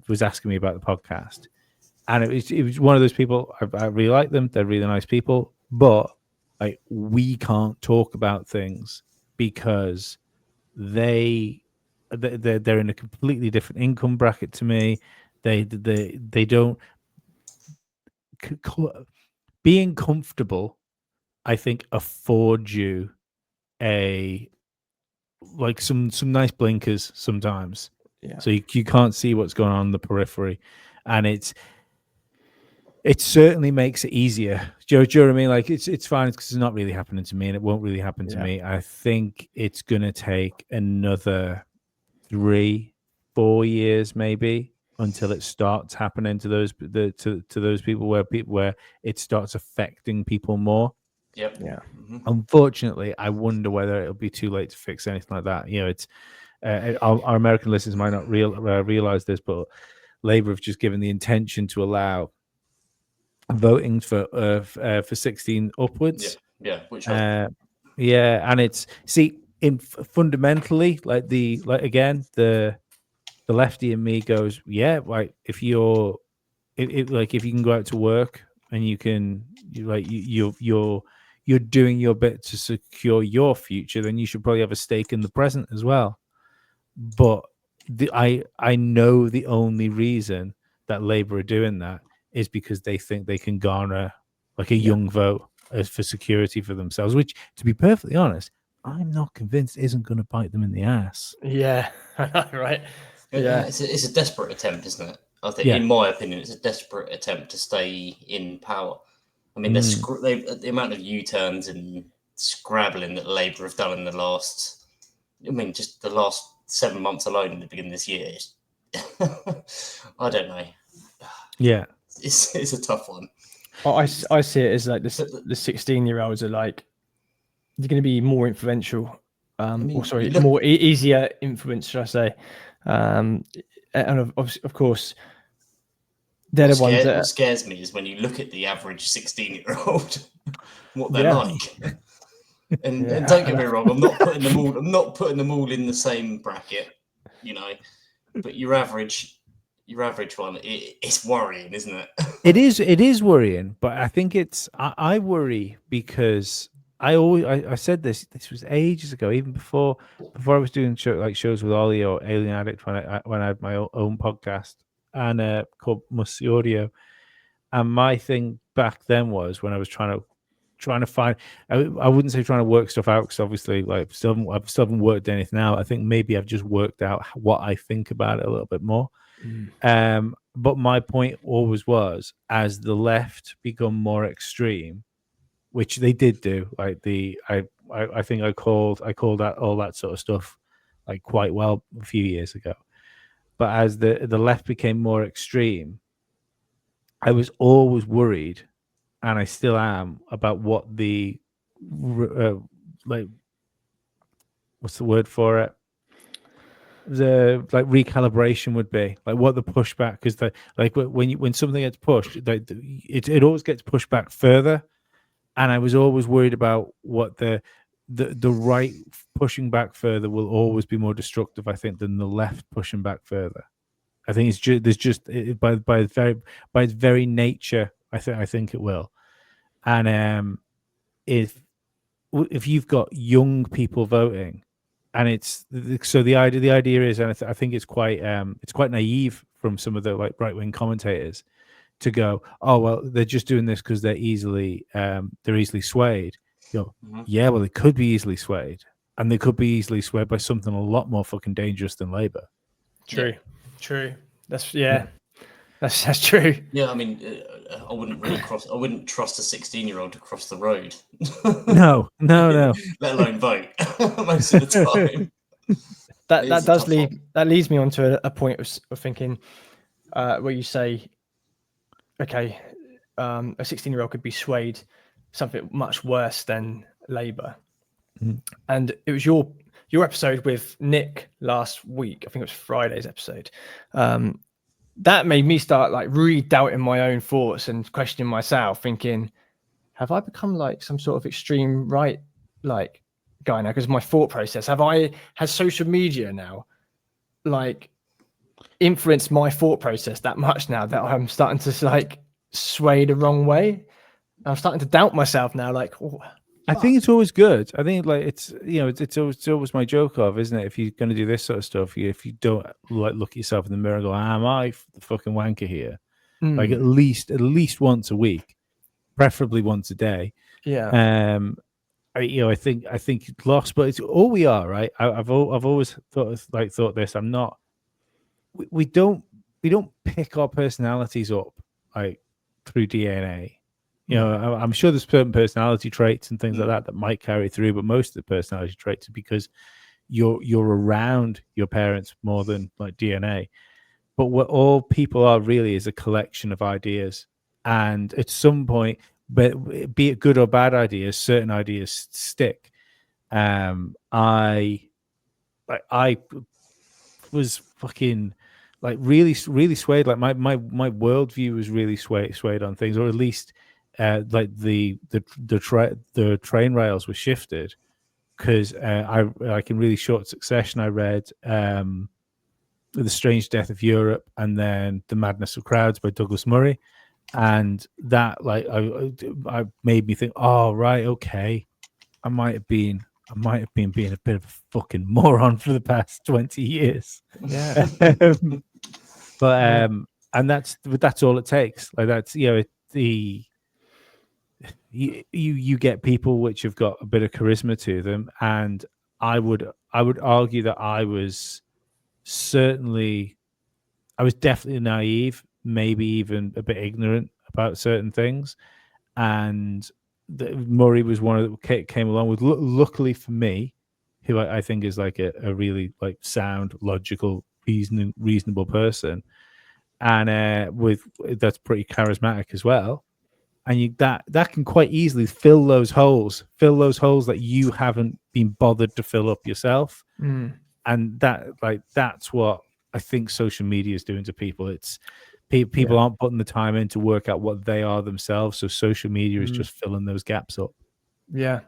was asking me about the podcast, and it was one of those people. I really like them; they're really nice people, but like we can't talk about things because they're in a completely different income bracket to me. They don't being comfortable, I think, affords you some nice blinkers sometimes. Yeah. So you can't see what's going on in the periphery, and it certainly makes it easier. Do you know what I mean? Like it's fine because it's not really happening to me, and it won't really happen to me. I think it's gonna take another 3-4 years maybe until it starts happening to those people where it starts affecting people more. Yep. Yeah. Unfortunately, I wonder whether it'll be too late to fix anything like that. You know, it's our American listeners might not realize this, but Labour have just given the intention to allow voting for 16 upwards. Yeah, which and it's fundamentally again the lefty in me goes, yeah, like if you're if you can go out to work and you're doing your bit to secure your future, then you should probably have a stake in the present as well. But I know the only reason that Labour are doing that is because they think they can garner like a young vote as for security for themselves, which, to be perfectly honest, I'm not convinced isn't going to bite them in the ass. Yeah, right. Yeah, it's a desperate attempt, isn't it? I think, in my opinion, it's a desperate attempt to stay in power. I mean, the amount of U-turns and scrabbling that Labour have done in the last 7 months alone in the beginning of this year. I don't know. Yeah, it's a tough one. I see it as like the 16-year-olds are like they're going to be more influential, more easier influence, should I say? And of course, they're the ones that. What scares me is when you look at the average 16-year-old, what they're like. And don't get me wrong, I'm not putting them all in the same bracket, you know. But your average one, it's worrying, isn't it? It is worrying, but I think I worry because I said this was ages ago, even before I was doing shows with Ollie or Alien Addict when I had my own podcast and called Musty Audio, and my thing back then was when I was trying to find, I wouldn't say trying to work stuff out because obviously like I still haven't worked anything out. I think maybe I've just worked out what I think about it a little bit more. But my point always was, as the left become more extreme, which they did do, like I think I called out all that sort of stuff like quite well a few years ago. But as the left became more extreme, I was always worried, and I still am, about what the what's the word for it? The recalibration would be, like what the pushback, because when something gets pushed, it always gets pushed back further, and I was always worried about what the right pushing back further will always be more destructive, I think, than the left pushing back further. I think by its very nature, I think it will, and if you've got young people voting. And the idea is, and I think it's quite naive from some of the right wing commentators to go, oh well, they're just doing this because they're easily swayed. You know, yeah, well, they could be easily swayed, and they could be easily swayed by something a lot more fucking dangerous than Labour. True. That's true. Yeah, I mean, I wouldn't trust a 16-year-old to cross the road. No. Let alone vote most of the time. That leads me on to a point of thinking where you say, okay, a 16-year-old could be swayed something much worse than Labour. And it was your episode with Nick last week. I think it was Friday's episode. That made me start really doubting my own thoughts and questioning myself, thinking, have I become like some sort of extreme right guy now? Because my thought process, has social media now influenced my thought process that much now that I'm starting to sway the wrong way? I'm starting to doubt myself now. I think it's always good. I think it's always my joke of, isn't it? If you're going to do this sort of stuff, if you don't look at yourself in the mirror and go, am I the fucking wanker here? At least once a week, preferably once a day. Yeah. I think it's lost, but it's all we are, right? I've always thought this. I'm not. We don't pick our personalities up through DNA. You know, I'm sure there's certain personality traits and things like that might carry through, but most of the personality traits are because you're around your parents more than DNA. But what all people are really is a collection of ideas, and at some point, but be it good or bad ideas, certain ideas stick. I was fucking like really swayed. Like my worldview was really swayed on things, or at least like the train rails were shifted, because I like in really short succession I read The Strange Death of Europe and then The Madness of Crowds by Douglas Murray, and that like I made me think, oh right, okay, I might have been being a bit of a fucking moron for the past 20 years. Yeah. But that's all it takes. Like that's, you get people which have got a bit of charisma to them, and I would argue that I was definitely naive, maybe even a bit ignorant about certain things, and Murray was one of that came along with. Luckily for me, who I think is like a really like sound, logical, reasonable person, and with that's pretty charismatic as well. And that can quite easily fill those holes that you haven't been bothered to fill up yourself. And that's what I think social media is doing to people. It's people aren't putting the time in to work out what they are themselves, so social media is just filling those gaps up. Yeah.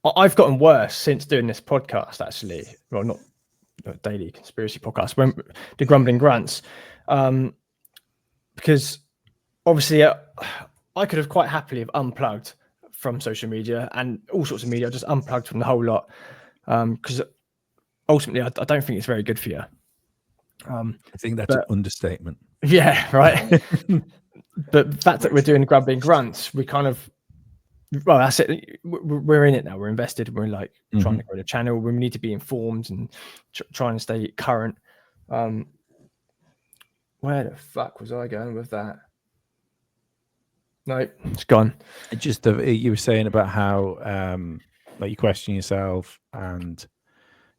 I've gotten worse since doing this podcast, actually. Well, not a daily conspiracy podcast, when the Grumbling Grunts, because obviously I could have quite happily have unplugged from social media and all sorts of media, just unplugged from the whole lot, because ultimately I don't think it's very good for you. I think that's an understatement. Yeah, right. But the fact that we're doing Grumbling Grunts, we kind of, well, that's it. We're in it now. We're invested. We're like trying to grow the channel. We need to be informed and trying to stay current. Where the fuck was I going with that? No, it's gone. Just you were saying about how like you question yourself, and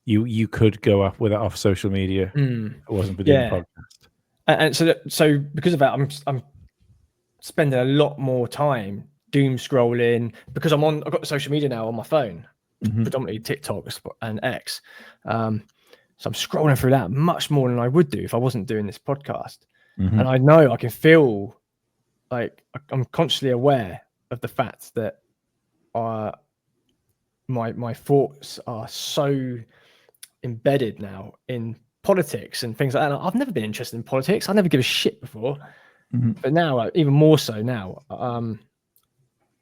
you could go off social media. It wasn't for doing the podcast. And so because of that, I'm spending a lot more time doom scrolling, because I've got social media now on my phone, predominantly TikTok and X. So I'm scrolling through that much more than I would do if I wasn't doing this podcast. And I know I can feel like I'm consciously aware of the fact that my thoughts are so embedded now in politics and things like that. I've never been interested in politics. I never give a shit before, but now even more so now.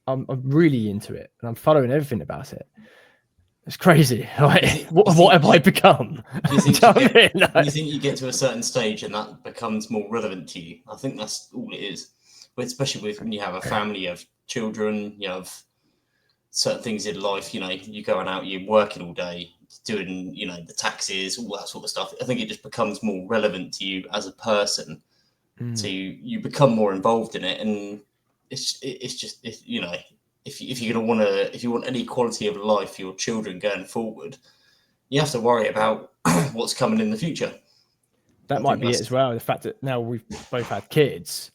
I'm really into it, and I'm following everything about it. It's crazy. Like, what have I become? Do you think you get to a certain stage and that becomes more relevant to you? I think that's all it is. But especially when you have a family, you have children, you have certain things in life. You're going out, you're working all day, doing the taxes, all that sort of stuff. I think it just becomes more relevant to you as a person. So you become more involved in it, and it's just if you want any quality of life for your children going forward, you have to worry about what's coming in the future. That might be it as well. The fact that now we've both had kids,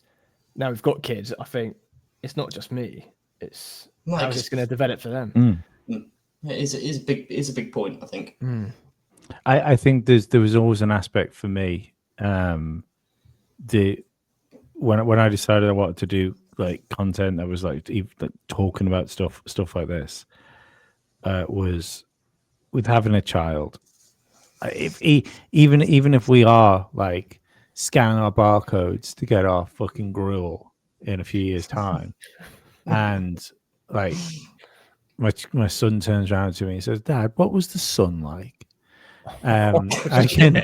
now we've got kids. I think it's not just me; it's how it's going to develop for them. It is a big point, I think. I think there was always an aspect for me. When I decided I wanted to do like content that was like even talking about stuff like this, was with having a child. Even if we are like scanning our barcodes to get our fucking gruel in a few years' time, and like my son turns around to me and says, "Dad, what was the sun like?" I can,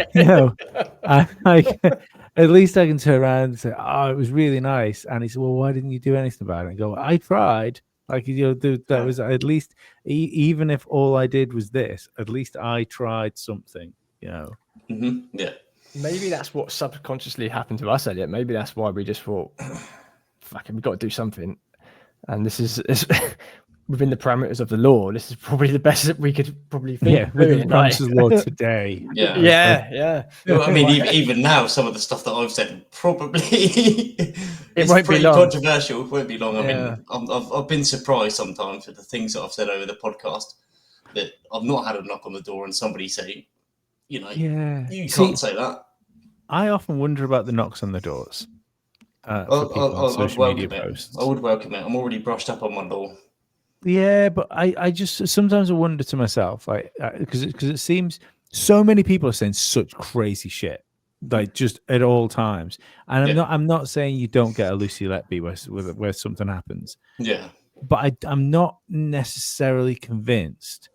at least I can turn around and say, "Oh, it was really nice." And he said, "Well, why didn't you do anything about it?" And go, "I tried." Like, that was at least, even if all I did was this, at least I tried something, Yeah. Maybe that's what subconsciously happened to us, Elliot. Maybe that's why we just thought, "Fucking, we've got to do something." And this is within the parameters of the law. This is probably the best that we could probably think. Yeah, within the parameters of the law today. Yeah. Well, I mean, even now, some of the stuff that I've said probably It's won't be pretty long. controversial. It won't be long. I Yeah. mean, I've been surprised sometimes with the things that I've said over the podcast that I've not had a knock on the door and somebody say, you can't say that. I often wonder about the knocks on the doors for people on social media posts. I would welcome it. I'm already brushed up on my law. Yeah, but I just sometimes I wonder to myself, like, because it seems so many people are saying such crazy shit, like just at all times. And I'm not saying you don't get a Lucy Letby where something happens. Yeah, but I'm not necessarily convinced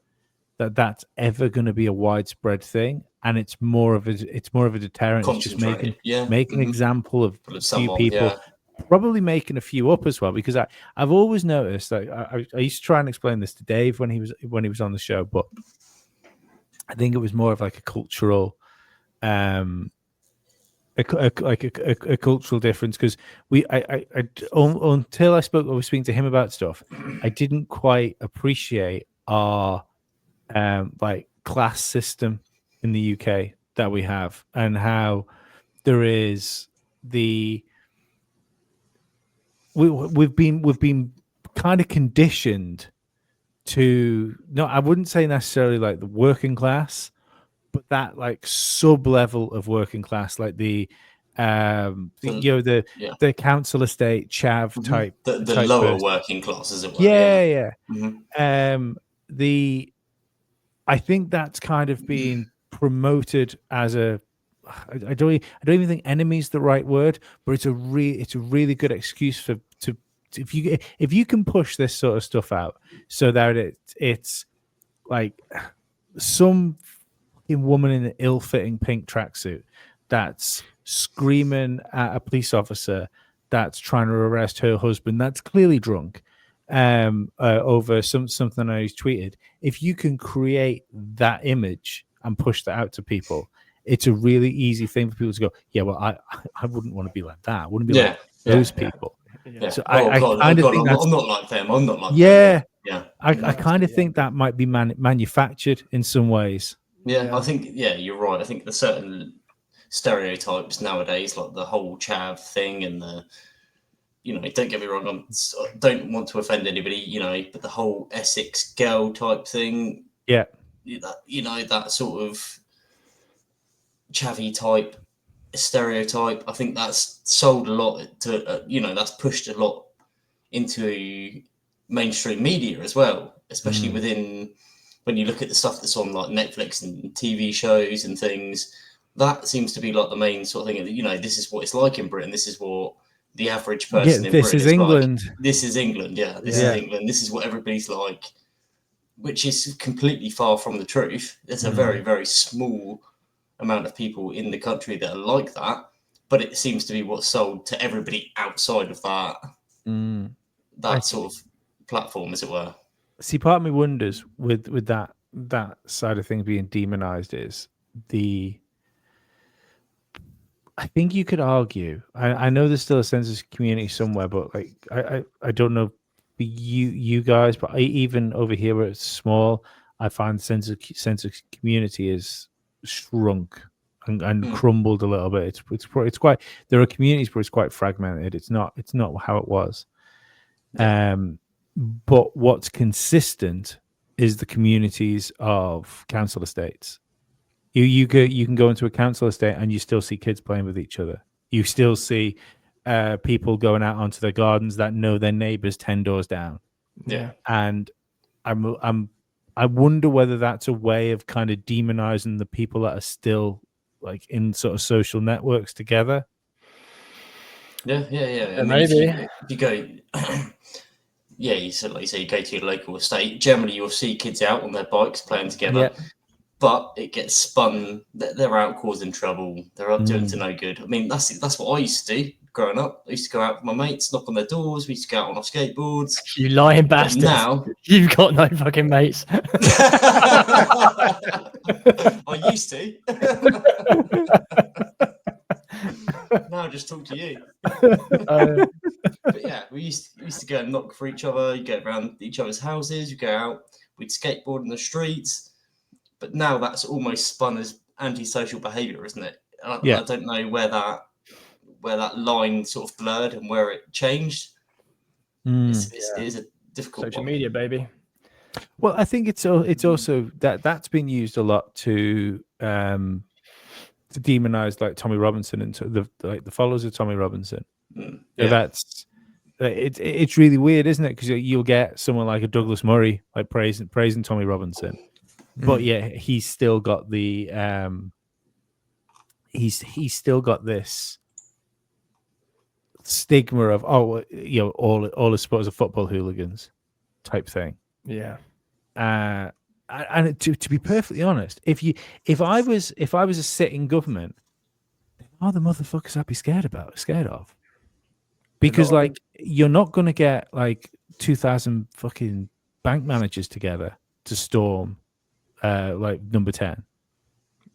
that that's ever going to be a widespread thing, and it's more of a deterrent. It's just making an example of a few people. Probably making a few up as well, because I've always noticed that I used to try and explain this to Dave when he was on the show, but I think it was more of like a cultural, a cultural difference, because until I was speaking to him about stuff, I didn't quite appreciate our like class system in the UK that we have, and how there is we've been kind of conditioned to, no, I wouldn't say necessarily like the working class, but that like sub level of working class, like the council estate chav type, the type lower person. working class, as it were. Yeah. Mm-hmm. I think that's kind of being promoted as a, I don't even think enemy is the right word, but it's a really good excuse for if you can push this sort of stuff out so that it's like some woman in an ill-fitting pink tracksuit that's screaming at a police officer that's trying to arrest her husband that's clearly drunk over something I tweeted. If you can create that image and push that out to people, it's a really easy thing for people to go, yeah, well, I wouldn't want to be like that. I wouldn't be like those people. Yeah. So I kind of think I'm not like them. I'm not like them. Yeah. I kind of think that might be manufactured in some ways. Yeah, I think, you're right. I think there's certain stereotypes nowadays, like the whole chav thing and the, don't get me wrong, I don't want to offend anybody, but the whole Essex girl type thing. Yeah. That sort of chavvy type stereotype, I think that's sold a lot to, that's pushed a lot into mainstream media as well, especially within, when you look at the stuff that's on like Netflix and TV shows and things, that seems to be like the main sort of thing. This is what it's like in Britain. This is what the average person in Britain is England. like. This is England. Yeah, this is England. This is what everybody's like, which is completely far from the truth. There's a very, very small amount of people in the country that are like that, but it seems to be what's sold to everybody outside of that sort of platform, as it were. See, part of me wonders with that side of things being demonized is I think you could argue. I know there's still a censorship community somewhere, but like I don't know you guys, but even over here where it's small, I find censorship community is shrunk and crumbled a little bit. It's quite, there are communities, but it's quite fragmented. It's not how it was. But what's consistent is the communities of council estates. You can go into a council estate and you still see kids playing with each other. You still see people going out onto their gardens that know their neighbors 10 doors down. Yeah. And I wonder whether that's a way of kind of demonizing the people that are still like in sort of social networks together. Yeah. I mean, maybe if you go, you said, like you say, you go to your local estate. Generally, you'll see kids out on their bikes playing together, but it gets spun. They're out causing trouble. They're up doing to no good. I mean, that's what I used to do growing up. I used to go out with my mates, knock on their doors. We used to go out on our skateboards. You lying bastard! Now you've got no fucking mates. I used to. Now I just talk to you. But yeah, we used to go and knock for each other. You go around each other's houses. You go out. We'd skateboard in the streets. But now that's almost spun as antisocial behaviour, isn't it? I don't know where where that line sort of blurred and where it changed. It is a difficult social one. media, baby. Well, I think it's also that's been used a lot to demonize like Tommy Robinson and the followers of Tommy Robinson. So that's it's really weird, isn't it? Because you'll get someone like a Douglas Murray like praising Tommy Robinson, but yeah, he's still got the he's still got this stigma of all the supporters of football hooligans type thing. Yeah. And to be perfectly honest, if I was a sitting government, all the motherfuckers I'd be scared of, because like you're not going to get like 2,000 fucking bank managers together to storm like number 10,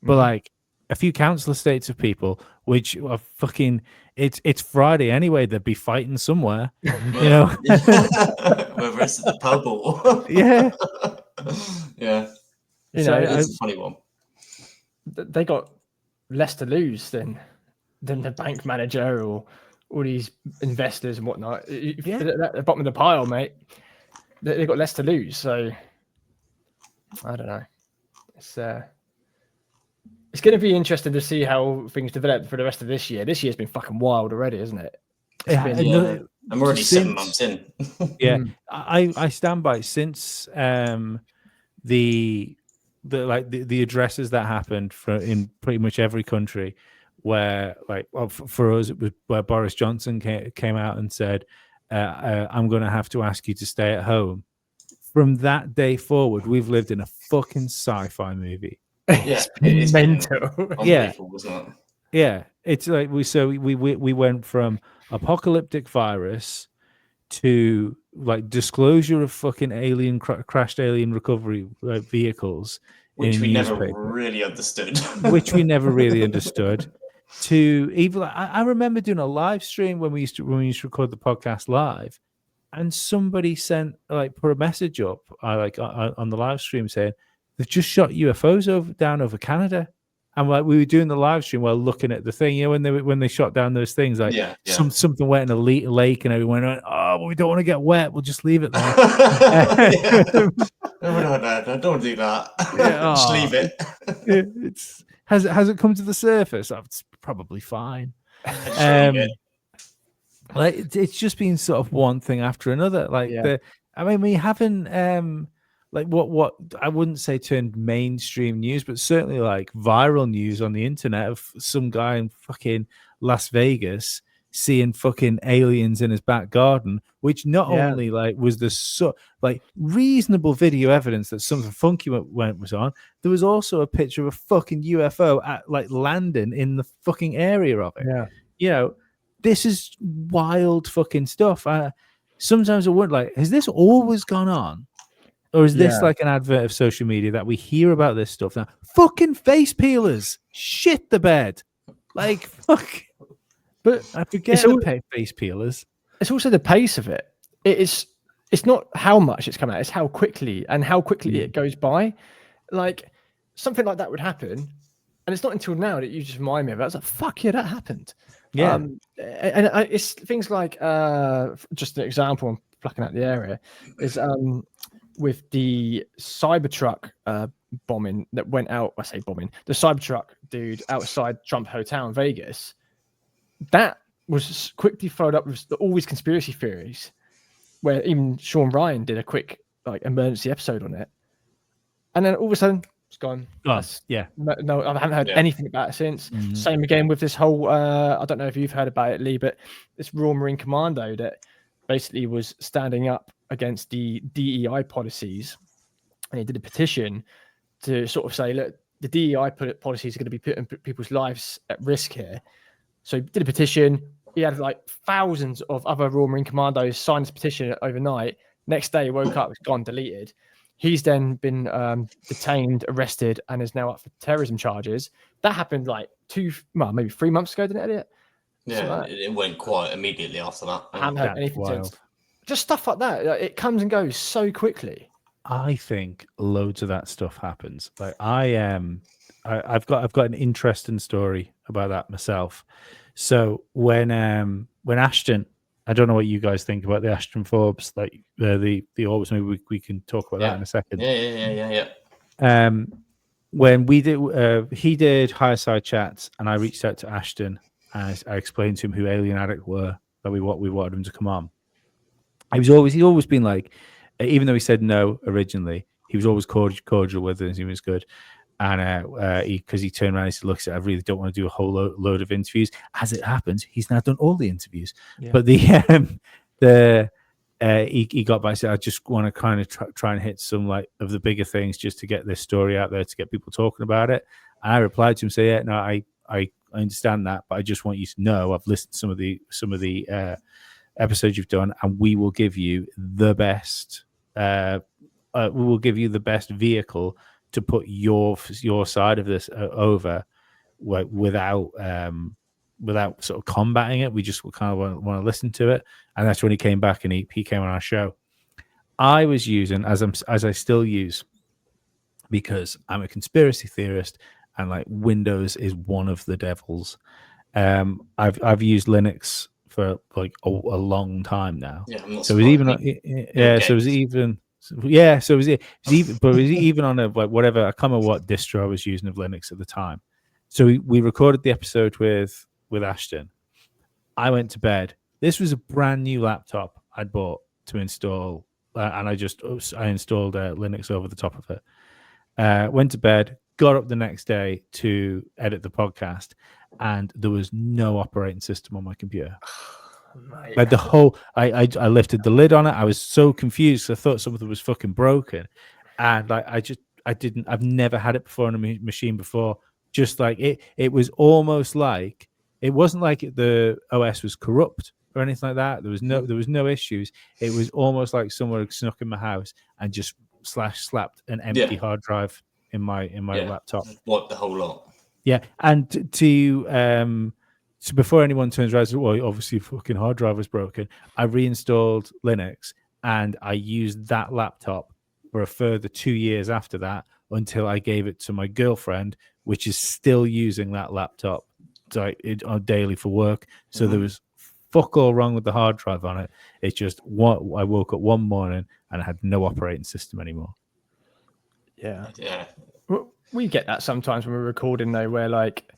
but like a few council estates of people, which are fucking it's Friday anyway, they'd be fighting somewhere, you know, whether it's at the pub or yeah. You so know, it's a funny one. They got less to lose than the bank manager or all these investors and whatnot. They're at the bottom of the pile, mate. They've got less to lose. So I don't know. It's going to be interesting to see how things develop for the rest of this year. This year's been fucking wild already, isn't it? I'm already 7 months in. Yeah, I stand by since the addresses that happened in pretty much every country, where like for us it was where Boris Johnson came out and said, "I'm going to have to ask you to stay at home." From that day forward, we've lived in a fucking sci-fi movie. Yeah, it's mental. Yeah, wasn't it? Yeah, it's like we went from apocalyptic virus to like disclosure of fucking crashed alien recovery vehicles, which we never really understood. Which we never really understood. To even I remember doing a live stream when we used to record the podcast live, and somebody put a message up on the live stream saying they've just shot UFOs down over Canada. And like we were doing the live stream while looking at the thing, you know, when they shot down those things, like something wet in a lake, and everyone went, "Oh, well, we don't want to get wet. We'll just leave it there." No, don't do that. Just leave it. Has it come to the surface? Oh, it's probably fine. Like it's just been sort of one thing after another. Like we haven't like what I wouldn't say turned mainstream news, but certainly like viral news on the internet of some guy in fucking Las Vegas seeing fucking aliens in his back garden, which not only like was the reasonable video evidence that something funky was on, there was also a picture of a fucking UFO at like landing in the fucking area of it. Yeah, you know, this is wild fucking stuff. Sometimes I wonder, like, has this always gone on? Or is this like an advert of social media that we hear about this stuff now? Fucking face peelers, shit the bed, like fuck. But I forget the face peelers. It's also the pace of it. It's not how much it's coming out; it's how quickly it goes by. Like something like that would happen, and it's not until now that you just remind me of it. I was like, "Fuck yeah, that happened." Yeah, and it's things like just an example. I'm plucking out the area is with the Cybertruck bombing that went out. I say bombing. The Cybertruck dude outside Trump Hotel in Vegas. That was quickly followed up with all these conspiracy theories, where even Sean Ryan did a quick like emergency episode on it, and then all of a sudden it's gone. No, I haven't heard anything about it since. Same again with this whole. I don't know if you've heard about it, Lee, but this Royal Marine Commando that basically was standing up against the DEI policies, and he did a petition to sort of say, look, the DEI policies are going to be putting people's lives at risk here. So he did a petition. He had like thousands of other Royal Marine Commandos sign this petition overnight. Next day, he woke up, it's gone, deleted. He's then been detained, arrested, and is now up for terrorism charges. That happened like maybe 3 months ago, didn't it? Yeah, it went quite immediately after that. I haven't heard anything since. Just stuff like that. It comes and goes so quickly. I think loads of that stuff happens. Like I've got an interesting story about that myself. So when Ashton, I don't know what you guys think about the Ashton Forbes, like the orbs. Maybe we can talk about that in a second. Yeah. When we did, he did Higher Side Chats, and I reached out to Ashton and I explained to him who Alien Addict were, that we wanted him to come on. He's always been like, even though he said no originally, he was always cordial with us. He was good. And because he turned around and he said, look, I really don't want to do a whole load of interviews. As it happens, he's now done all the interviews. Yeah. But he got by and said, I just want to kind of try and hit some like of the bigger things just to get this story out there, to get people talking about it. And I replied to him, say, yeah, no, I understand that, but I just want you to know I've listened to some of the episodes you've done, and we will give you the best. We will give you the best vehicle to put your side of this over, without sort of combating it. We just kind of want to listen to it, and that's when he came back and he came on our show. I was using as I still use, because I'm a conspiracy theorist and like Windows is one of the devils. I've used Linux for like a long time now. Yeah, I'm not so it was even but it was even on a like whatever, I can't remember what distro I was using of Linux at the time. So we recorded the episode with Ashton. I went to bed. This was a brand new laptop I'd bought to install, and I installed Linux over the top of it. Went to bed, got up the next day to edit the podcast, and there was no operating system on my computer. Like the whole, I lifted the lid on it. I was so confused. I thought something was fucking broken, and like I've never had it before on a machine before. Just like it was almost like, it wasn't like the OS was corrupt or anything like that. There was no issues. It was almost like someone had snuck in my house and just slapped an empty hard drive in my laptop. What, the whole lot? Yeah, and so before anyone turns around and says, well, obviously fucking hard drive was broken, I reinstalled Linux and I used that laptop for a further 2 years after that, until I gave it to my girlfriend, which is still using that laptop daily for work. So there was fuck all wrong with the hard drive on it. It's just I woke up one morning and I had no operating system anymore. Yeah. Yeah. We get that sometimes when we're recording, though, where like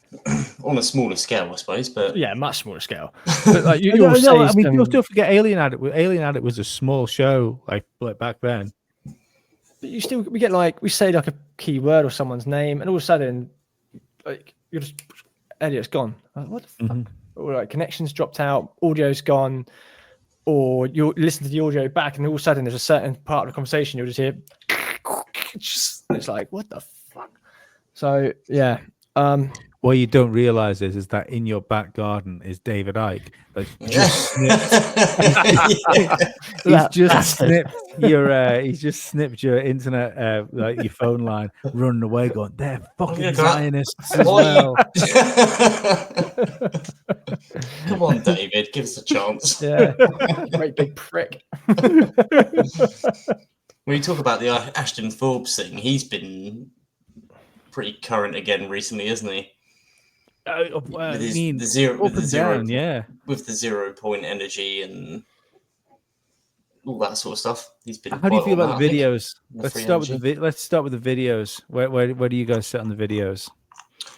on a smaller scale, I suppose, but yeah, much smaller scale. But like you don't forget Alien Addict. Alien Addict was a small show, like back then. But we get like, we say like a keyword or someone's name, and all of a sudden, like you're just Elliot's gone. Like, what the fuck? Or like connections dropped out, audio's gone, or you listen to the audio back, and all of a sudden there's a certain part of the conversation you'll just hear. It's like, what the fuck? So yeah. What you don't realize is that in your back garden is David Icke. Like, he's just snipped your internet, like your phone line, running away, going, they're fucking Zionists as well. Come on, David, give us a chance. Yeah, great big prick. When you talk about the Ashton Forbes thing, he's been pretty current again recently, isn't he? With the 0 point energy and all that sort of stuff. He's been. How do you feel about the videos? Let's start with the videos. Where do you guys sit on the videos?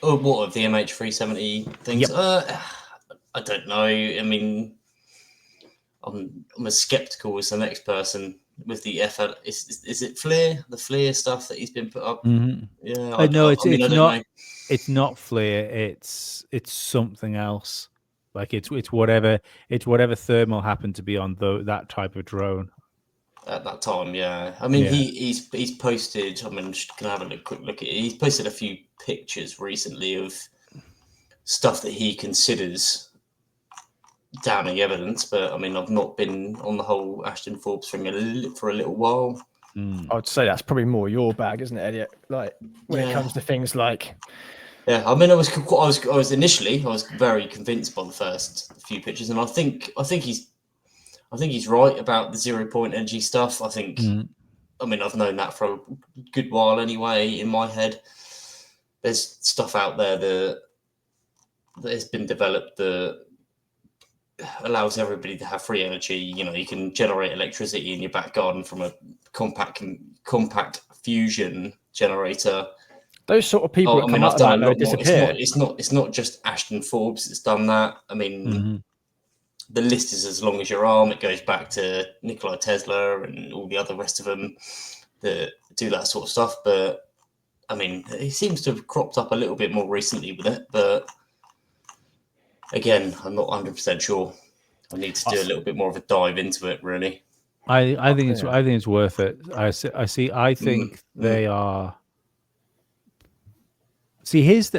Oh, what, of the MH370 things? Yep. I don't know. I mean, I'm as skeptical as the next person with the FL. Is it FLIR? The FLIR stuff that he's been put up. Mm-hmm. Yeah, I know it's not. It's not FLIR. It's something else. Like it's whatever thermal happened to be on that type of drone at that time. Yeah, I mean he's posted. I mean, just gonna have a quick look at it. He's posted a few pictures recently of stuff that he considers damning evidence. But I mean, I've not been on the whole Ashton Forbes thing for a little while. I would say that's probably more your bag, isn't it, Elliot? Like when it comes to things like. Yeah, I mean, I was initially very convinced by the first few pictures, and I think he's right about the 0 point energy stuff. I think, I mean, I've known that for a good while anyway. In my head, there's stuff out there that that has been developed that allows everybody to have free energy. You know, you can generate electricity in your back garden from a compact fusion generator. Those sort of people that come out of that though disappear. It's not just Ashton Forbes that's done that. I mean, the list is as long as your arm. It goes back to Nikola Tesla and all the other rest of them that do that sort of stuff. But I mean, it seems to have cropped up a little bit more recently with it. But again, I'm not 100% sure. I need to do a little bit more of a dive into it, really. I think it's worth it. I think they are. See, here's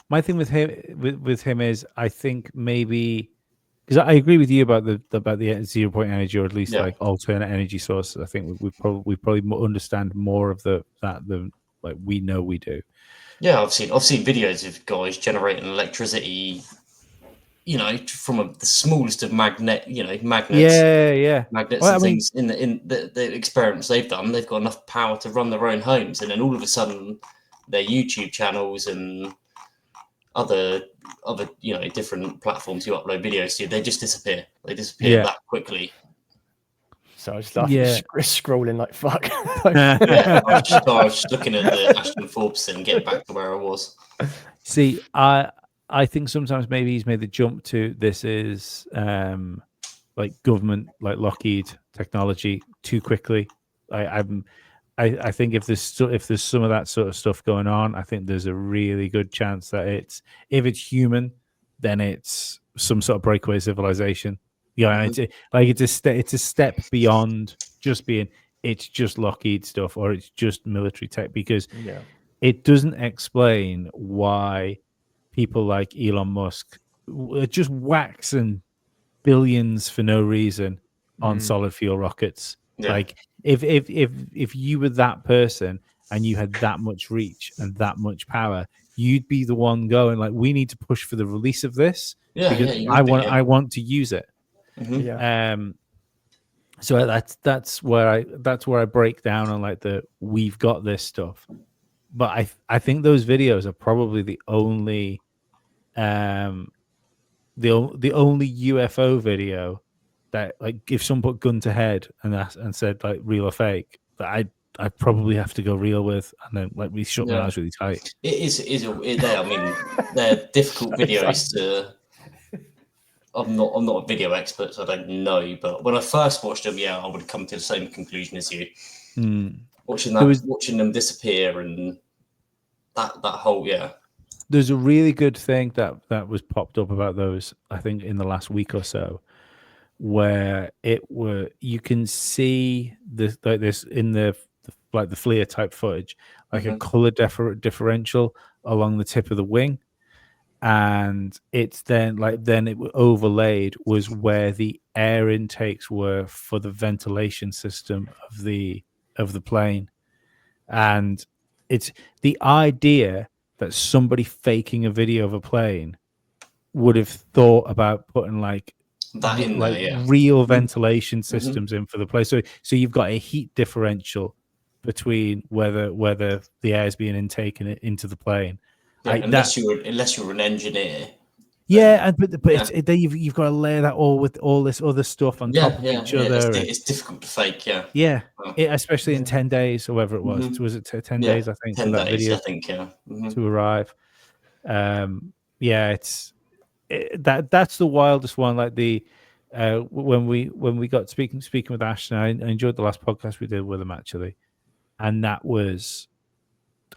my thing with him is I think maybe because I agree with you about the 0 point energy, or at least like alternate energy sources. I think we probably understand more of that than like we know we do. Yeah, I've seen videos of guys generating electricity, you know, from the smallest of magnets. Magnets and things. In the experiments they've done, they've got enough power to run their own homes, and then all of a sudden, their YouTube channels and other different platforms you upload videos to, they just disappear. They disappear that quickly. So I was scrolling like fuck. I was just looking at the Ashton Forbes thing, getting back to where I was. See, I think sometimes maybe he's made the jump to this is like government, like Lockheed technology too quickly. I think if there's some of that sort of stuff going on, I think there's a really good chance that if it's human, then it's some sort of breakaway civilization. Yeah, it's a step beyond just being it's just Lockheed stuff or it's just military tech, because it doesn't explain why people like Elon Musk are just waxing billions for no reason on solid fuel rockets. Yeah. Like if you were that person and you had that much reach and that much power, you'd be the one going like, we need to push for the release of this because I want to use it. So that's where I break down on like we've got this stuff. But I think those videos are probably the only UFO video that, like, if someone put gun to head and said like real or fake, that I probably have to go real with, and then like we shut my eyes really tight. I mean, they're difficult videos to. I'm not a video expert, so I don't know. But when I first watched them, I would come to the same conclusion as you. Watching them disappear and that whole There's a really good thing that was popped up about those, I think, in the last week or so, where you can see this like this in the FLIR type footage, like a color differential along the tip of the wing, and it's then it overlaid was where the air intakes were for the ventilation system of the plane, and it's the idea that somebody faking a video of a plane would have thought about putting like that in there, real ventilation systems in for the place. So you've got a heat differential between whether the air is being intaken into the plane. Unless you're an engineer. But you've got to layer that all with all this other stuff on top of each other. It's difficult to fake. Especially in 10 days or whatever it was. Was it 10 days? I think 10 days. Video I think to arrive. That's the wildest one. Like when we got speaking with Ashton, I enjoyed the last podcast we did with him actually, and that was.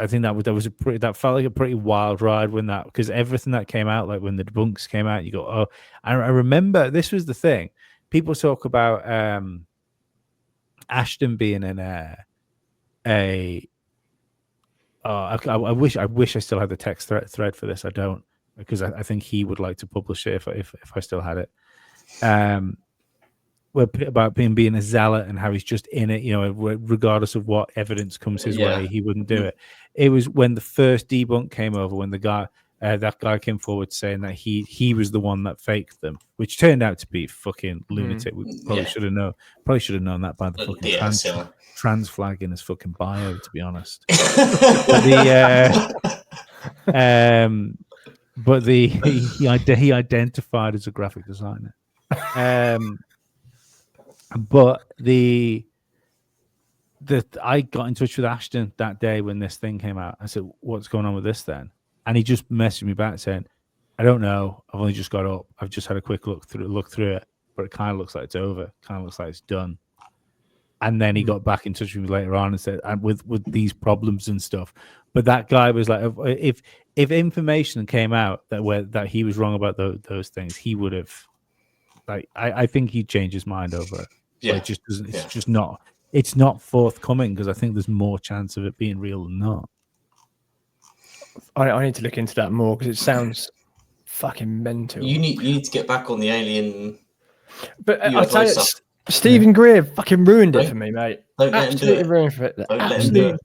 I think that felt like a pretty wild ride because everything that came out, like when the debunks came out, you go, oh, I remember this was the thing. People talk about Ashton being in I wish I still had the text thread for this. I don't, because I think he would like to publish it if I still had it. About being a zealot and how he's just in it, regardless of what evidence comes his way, he wouldn't do it. It was when the first debunk came over, when the guy that guy came forward saying that he was the one that faked them, which turned out to be fucking lunatic. We probably should have known. Probably should have known that by the fucking trans flag in his fucking bio, to be honest. but he identified as a graphic designer. But I got in touch with Ashton that day when this thing came out. I said, "What's going on with this then?" And he just messaged me back saying, "I don't know. I've only just got up. I've just had a quick look through it, but it kind of looks like it's over. Kind of looks like it's done." And then he got back in touch with me later on and said, "And with these problems and stuff." But that guy was like, if information came out that he was wrong about those things, he would have, like, I think he'd change his mind over it. Yeah, it just doesn't. It's just not. It's not forthcoming because I think there's more chance of it being real than not. I need to look into that more because it sounds fucking mental. You need to get back on the alien. But I'll tell you, Stephen Greer fucking ruined it for me, mate. Absolutely ruined it. Absolute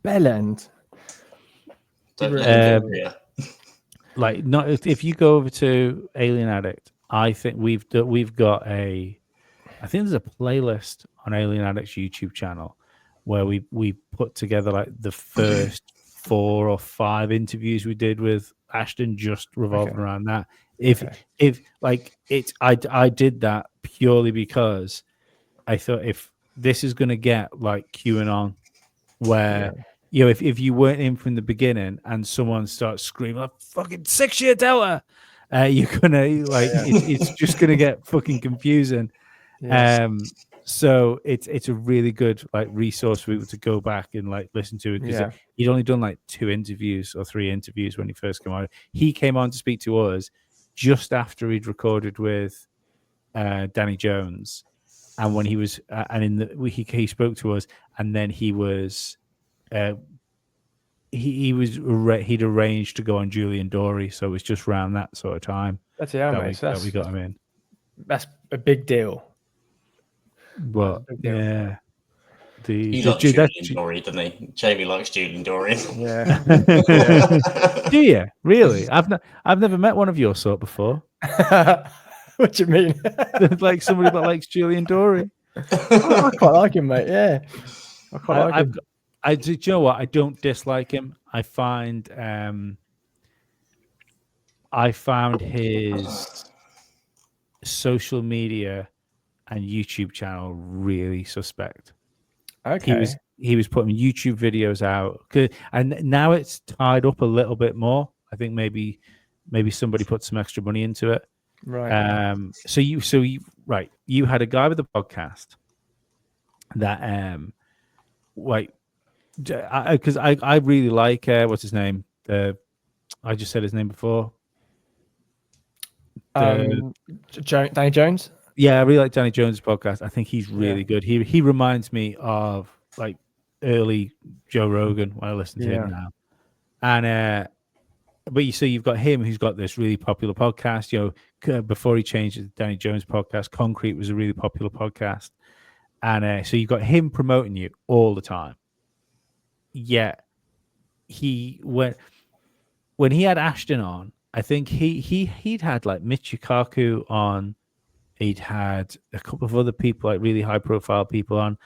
bell end. Like, not if you go over to Alien Addict, I think we've got I think there's a playlist on Alien Addict's YouTube channel where we put together like the first 4 or 5 interviews we did with Ashton, just revolving around that. If like it, I did that purely because I thought if this is going to get like QAnon, where you know if you weren't in from the beginning and someone starts screaming like fucking 6-year Delta, you're gonna it's just gonna get fucking confusing. Yes. So it's a really good like resource for people to go back and like listen to it because he'd only done like 2 interviews or 3 interviews when he first came on. He came on to speak to us just after he'd recorded with Danny Jones, and when he was he spoke to us, and then he'd arranged to go on Julian Dory, so it was just around that sort of time that we got him in. That's a big deal. But yeah, he likes Julian Dory, doesn't he? Jamie likes Julian Dory. Yeah. Do you really? I've never met one of your sort before. What do you mean? Like somebody that likes Julian Dory. I quite like him, mate. Yeah, I quite like him. Do you know what? I don't dislike him. I found his social media and YouTube channel really suspect. Okay. He was putting YouTube videos out, and now it's tied up a little bit more. I think maybe somebody put some extra money into it. Right. So you had a guy with a podcast that because I really like what's his name? I just said his name before. Danny Jones. Yeah, I really like Danny Jones' podcast. I think he's really good. He reminds me of like early Joe Rogan when I listen to him now. And but you've got him who's got this really popular podcast. You know, before he changed it to Danny Jones' podcast, Concrete was a really popular podcast. And so you've got him promoting you all the time. Yet when he had Ashton on, I think he'd had like Mitch Yukaku on. He'd had a couple of other people, like really high profile people on,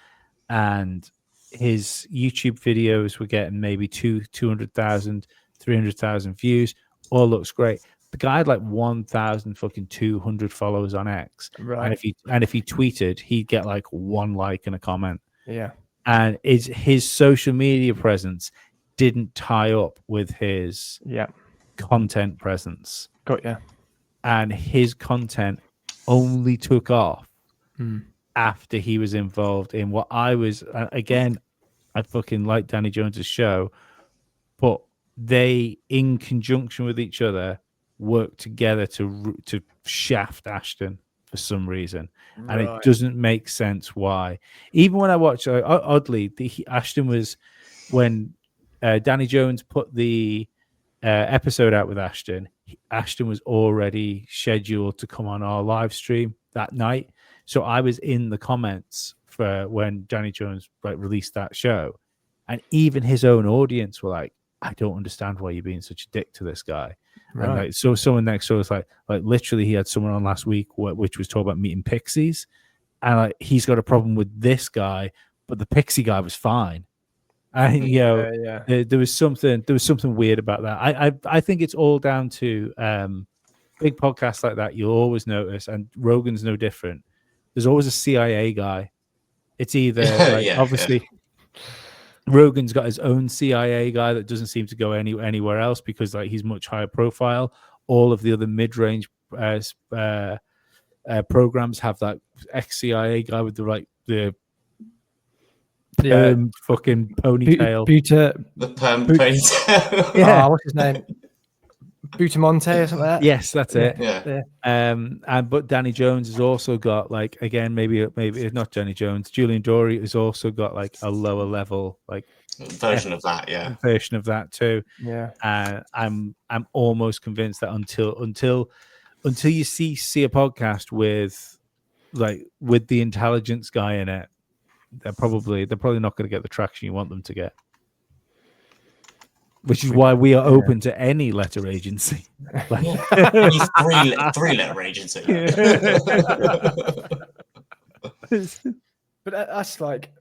and his YouTube videos were getting maybe 200,000, 300,000 views. All looks great. The guy had like 1,200 followers on X. Right. And if he tweeted, he'd get like 1 like and a comment. Yeah. And his social media presence didn't tie up with his content presence. Got ya. And his content only took off after he was involved in what I was. Again, I fucking like Danny Jones's show, but they, in conjunction with each other, work together to shaft Ashton for some reason, and it doesn't make sense why. Even when I watch, oddly, Ashton was when Danny Jones put the episode out with Ashton. Ashton was already scheduled to come on our live stream that night, so I was in the comments for when Danny Jones released that show, and even his own audience were like, "I don't understand why you're being such a dick to this guy." Right. And like, so someone next door was like literally, he had someone on last week which was talking about meeting pixies, and like he's got a problem with this guy, but the pixie guy was fine. There was something weird about that. I think it's all down to big podcasts like that. You'll always notice, and Rogan's no different. There's always a CIA guy. It's either obviously Rogan's got his own CIA guy that doesn't seem to go anywhere else because like he's much higher profile. All of the other mid-range programs have that ex-CIA guy with the fucking ponytail. The perm ponytail. Yeah, what's his name? Butamonte or something like that. Yes, that's it. Yeah. But Danny Jones has also got like, again, maybe not Danny Jones. Julian Dory has also got like a lower level like version of that. Yeah. Version of that too. Yeah. I'm almost convinced that until you see a podcast with the intelligence guy in it, they're probably not going to get the traction you want them to get. Which is why we are open to any letter agency. Any three-letter agency. But that's like,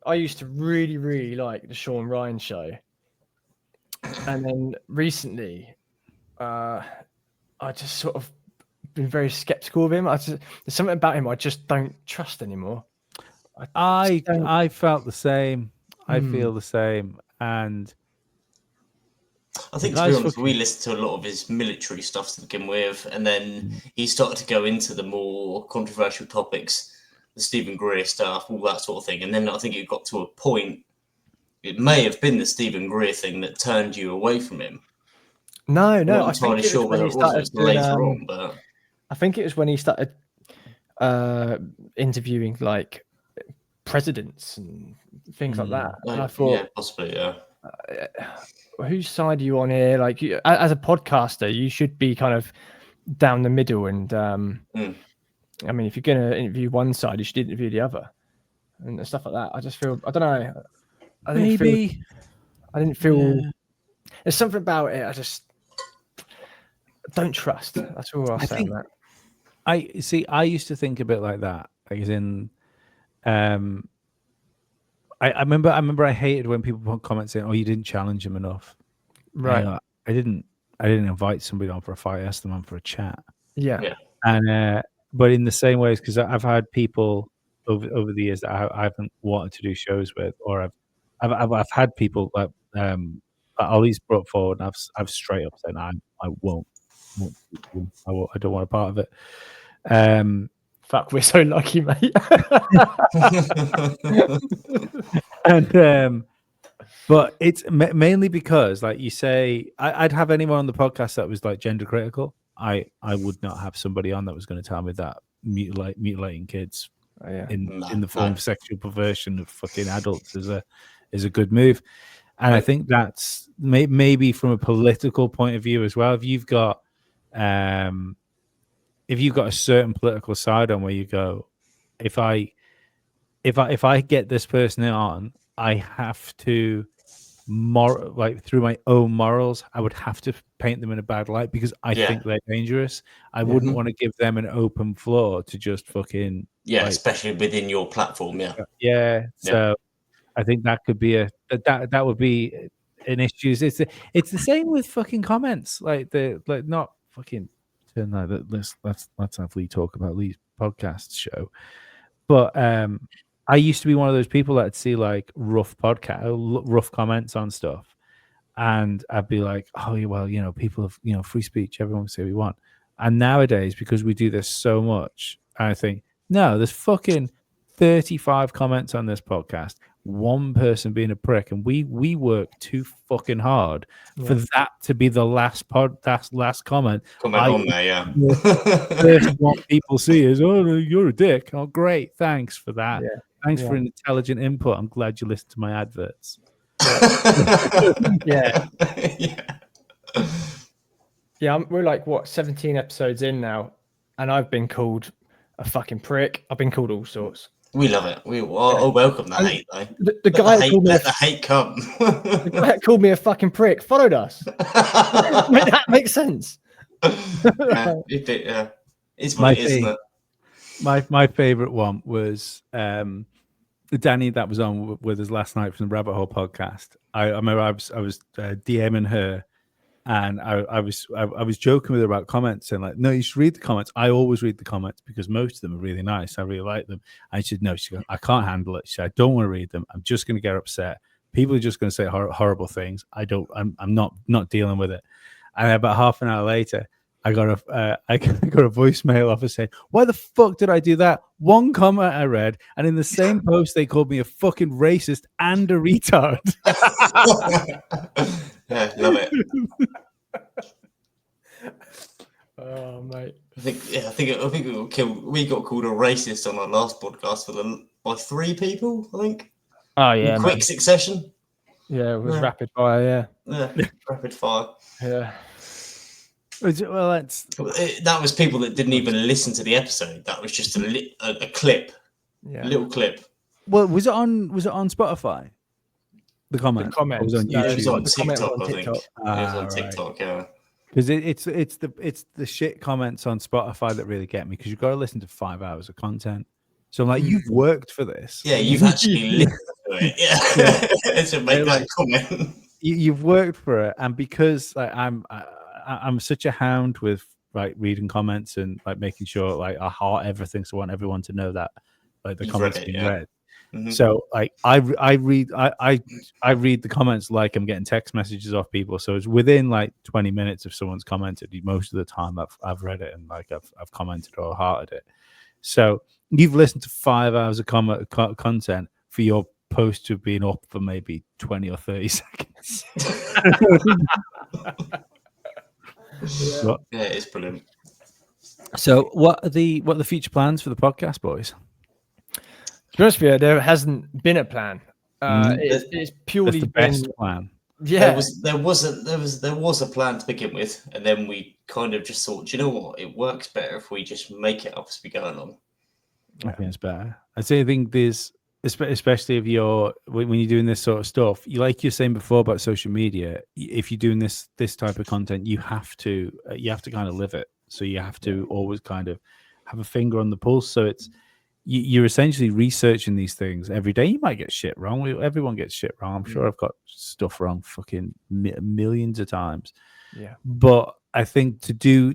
I used to really, really like the Sean Ryan show. And then recently, I just sort of been very skeptical of him. There's something about him I just don't trust anymore. I felt the same. I feel the same. And I think, to be honest, we listened to a lot of his military stuff to begin with, and then he started to go into the more controversial topics, the Stephen Greer stuff, all that sort of thing. And then I think it got to a point, it may have been the Stephen Greer thing that turned you away from him. No, I'm not entirely sure whether it was later on, but I think it was when he started interviewing like presidents and things like that. And I thought, yeah, possibly, yeah. Whose side are you on here? Like, as a podcaster, you should be kind of down the middle. And I mean, if you're going to interview one side, you should interview the other, and stuff like that. I just feel, I don't know. I didn't feel. There's something about it. I just don't trust. That's all I'll say on that. I used to think a bit like that. Like, as in, I remember I hated when people put comments saying, "Oh, you didn't challenge him enough." Right. I didn't invite somebody on for a fight. I asked them on for a chat. Yeah. And but in the same ways, because I've had people over the years that I haven't wanted to do shows with, or I've had people that Ollie's brought forward, and I've straight up said, "I won't. I don't want a part of it." Fuck, we're so lucky, mate. And but it's mainly because, like you say, I'd have anyone on the podcast that was like gender critical. I would not have somebody on that was going to tell me that mutilating kids in the form of sexual perversion of fucking adults is a good move. And I think that's maybe from a political point of view as well. If you've got a certain political side on where you go, if I get this person on, I have to through my own morals, I would have to paint them in a bad light because I think they're dangerous. I wouldn't want to give them an open floor to just fucking especially within your platform. So I think that could be that would be an issue. It's the same with fucking comments, not fucking. Let's have Lee talk about Lee's podcast show. But I used to be one of those people that'd see like rough comments on stuff, and I'd be like, "Oh, well, people have free speech. Everyone can say what we want." And nowadays, because we do this so much, I think no, there's fucking 35 comments on this podcast. One person being a prick, and we work too fucking hard for that to be the last comment. On there, First what people see is, "Oh, you're a dick." Oh, great, thanks for that. Thanks for an intelligent input. I'm glad you listened to my adverts. We're like 17 episodes in now, and I've been called a fucking prick. I've been called all sorts. We love it. We welcome that hate, though. The guy that called me let the hate come. The guy that called me a fucking prick followed us. That makes sense. It's what it is, isn't it? My favorite one was Danny that was on with us last night from the Rabbit Hole podcast. I remember I was DMing her, and I was joking with her about comments and like, no, you should read the comments. I always read the comments because most of them are really nice. I really like them. And she said, no, she goes, I can't handle it. She said, I don't want to read them. I'm just going to get upset. People are just going to say horrible things. I'm not dealing with it. And about half an hour later, I got a voicemail off her saying, why the fuck did I do that? One comment I read, and in the same post, they called me a fucking racist and a retard. Yeah, love it. Oh, mate. I think we got called a racist on our last podcast by 3 people, I think. Oh, yeah. In quick succession. Yeah, it was rapid fire, Yeah, rapid fire. Yeah. Well, that was people that didn't even listen to the episode. That was just a clip, a little clip. Well, was it on Spotify? The comment. It was on YouTube. No, it was on TikTok, I think. It was on right. TikTok, yeah. Because it's the shit comments on Spotify that really get me, because you've got to listen to 5 hours of content. So I'm like, you've worked for this. Yeah, you've actually listened to it. Yeah, to make that comment. You've worked for it, and because like I'm such a hound with like reading comments and like making sure like I heart everything, so I want everyone to know that like the comments being read. Mm-hmm. So like I read the comments like I'm getting text messages off people. So it's within like 20 minutes if someone's commented. Most of the time I've read it and like I've commented or hearted it. So you've listened to 5 hours of content for your post to being up for maybe 20 or 30 seconds. Yeah, it's brilliant. So what are the future plans for the podcast, boys? To be honest with you, there hasn't been a plan. It's purely the best plan. Yeah, there was a plan to begin with, and then we kind of just thought, do you know what? It works better if we just make it up as we go along. I think it's better. I think there's, especially if when you're doing this sort of stuff, like you're saying before about social media, if you're doing this type of content, you have to kind of live it. So you have to always kind of have a finger on the pulse. So you're essentially researching these things every day. You might get shit wrong. Everyone gets shit wrong. I'm sure I've got stuff wrong fucking millions of times. Yeah. But I think to do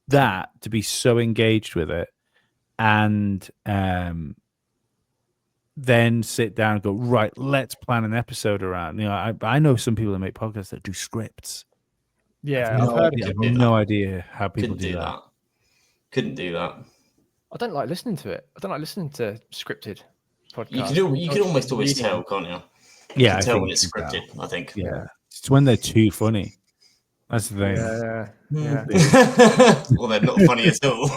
that, to be so engaged with it, and then sit down and go, right, let's plan an episode around. I know some people that make podcasts that do scripts. Yeah, I've heard of no idea how people do that. Couldn't do that. I don't like listening to it. I don't like listening to scripted podcasts. You can almost always tell, can't you? You can tell when it's scripted, I think. Yeah. It's when they're too funny. That's the thing. Yeah. Well, they're not funny at all.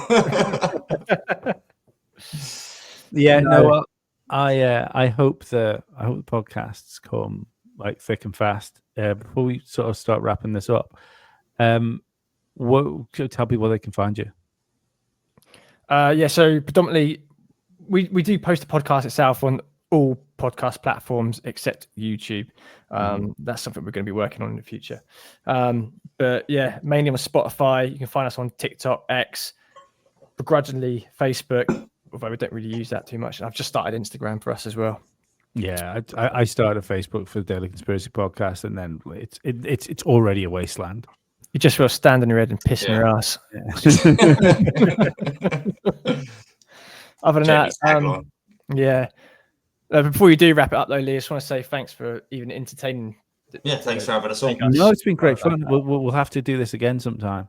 Yeah, no. I hope the podcasts come like thick and fast. Before we sort of start wrapping this up, tell people they can find you. So predominantly we do post the podcast itself on all podcast platforms except YouTube. That's something we're going to be working on in the future. But yeah, mainly on Spotify. You can find us on TikTok, X, begrudgingly Facebook, although we don't really use that too much. And I've just started Instagram for us as well. Yeah, I started Facebook for the Daily Conspiracy Podcast, and then it's already a wasteland. You just feel stand on your head and piss in your ass. Yeah. Other than that, before you do wrap it up, though, Lee, I just want to say thanks for even entertaining. Thanks for having us on. No, it's been great fun. We'll have to do this again sometime.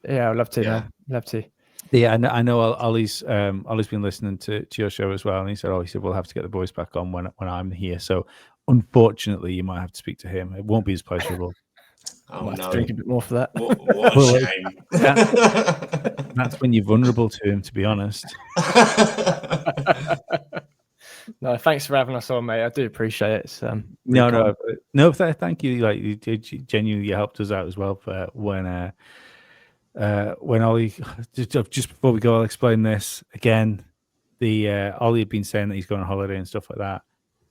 Yeah, I'd love to. Man. Love to. Yeah, I know Ollie's been listening to your show as well, and he said we'll have to get the boys back on when I'm here. So unfortunately, you might have to speak to him. It won't be as pleasurable. Oh no! Drink a bit more for that. What a shame. That's when you're vulnerable to him, to be honest. No, thanks for having us on, mate. I do appreciate it. It's, no. Thank you. Like you genuinely helped us out as well for when Ollie. Just before we go, I'll explain this again. Ollie had been saying that he's going on holiday and stuff like that,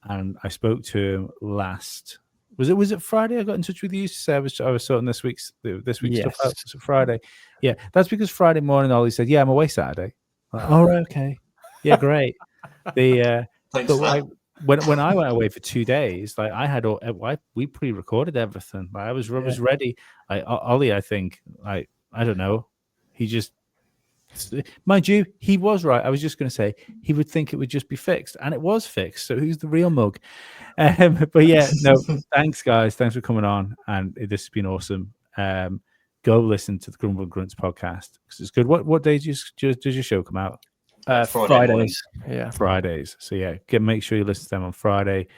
and I spoke to him last. Was it Friday? I got in touch with you to say I was sorting this week's stuff out. So Friday, yeah. That's because Friday morning Ollie said, "Yeah, I'm away Saturday." Like, all right, okay, yeah, great. Thanks for that. When I went away for 2 days, like we pre-recorded everything. Like, I was ready. Ollie, I think, I don't know. He just, mind you, he was right. I was just going to say he would think it would just be fixed, and it was fixed. So who's the real mug? But yeah, no. Thanks, guys. Thanks for coming on, and this has been awesome. Go listen to the Grumbling Grunts podcast because it's good. What day does your show come out? Fridays. Yeah, Fridays. So yeah, make sure you listen to them on Friday.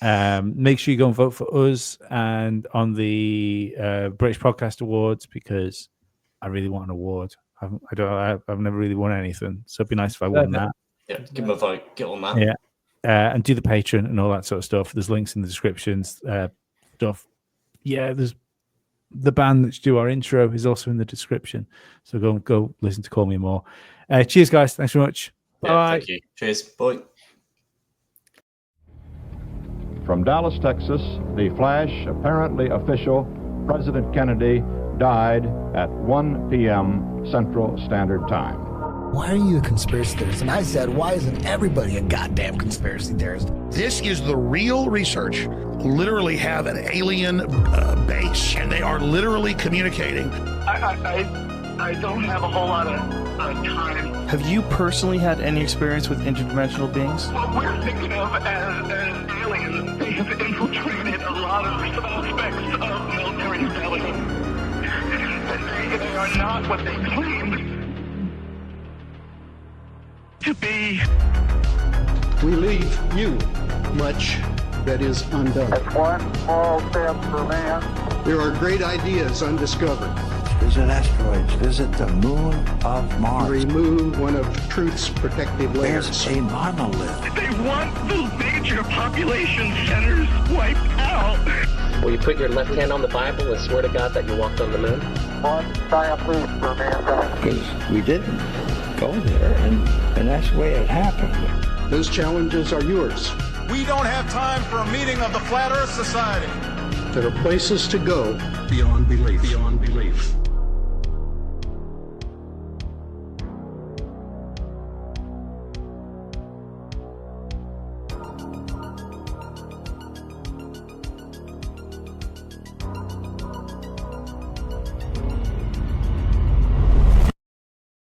Make sure you go and vote for us and on the British Podcast Awards because I really want an award. I've never really won anything, so it'd be nice if I won that. Yeah, give them a vote. Get on that. Yeah, and do the Patreon and all that sort of stuff. There's links in the descriptions. Stuff. Yeah, there's the band that do our intro is also in the description. So go listen to Call Me More. Cheers, guys. Thanks very much. Yeah, bye. Thank you. Cheers. Bye. From Dallas, Texas, the flash, apparently official, President Kennedy died at 1 p.m. Central Standard Time. Why are you a conspiracy theorist? And I said, why isn't everybody a goddamn conspiracy theorist? This is the real research. Literally have an alien base, and they are literally communicating. I don't have a whole lot of time. Have you personally had any experience with interdimensional beings? What we're thinking of as aliens, they have infiltrated a lot of aspects of military intelligence. And they are not what they claim to be. We leave you much that is undone. That's one small step for man. There are great ideas undiscovered. Visit asteroids, visit the moon of Mars. Remove one of truth's protective layers. There's a monolith. They want those major population centers wiped out. Will you put your left hand on the Bible and swear to God that you walked on the moon? One giant leap for mankind. Because we didn't go there, and that's the way it happened. Those challenges are yours. We don't have time for a meeting of the Flat Earth Society. There are places to go beyond belief. Beyond belief.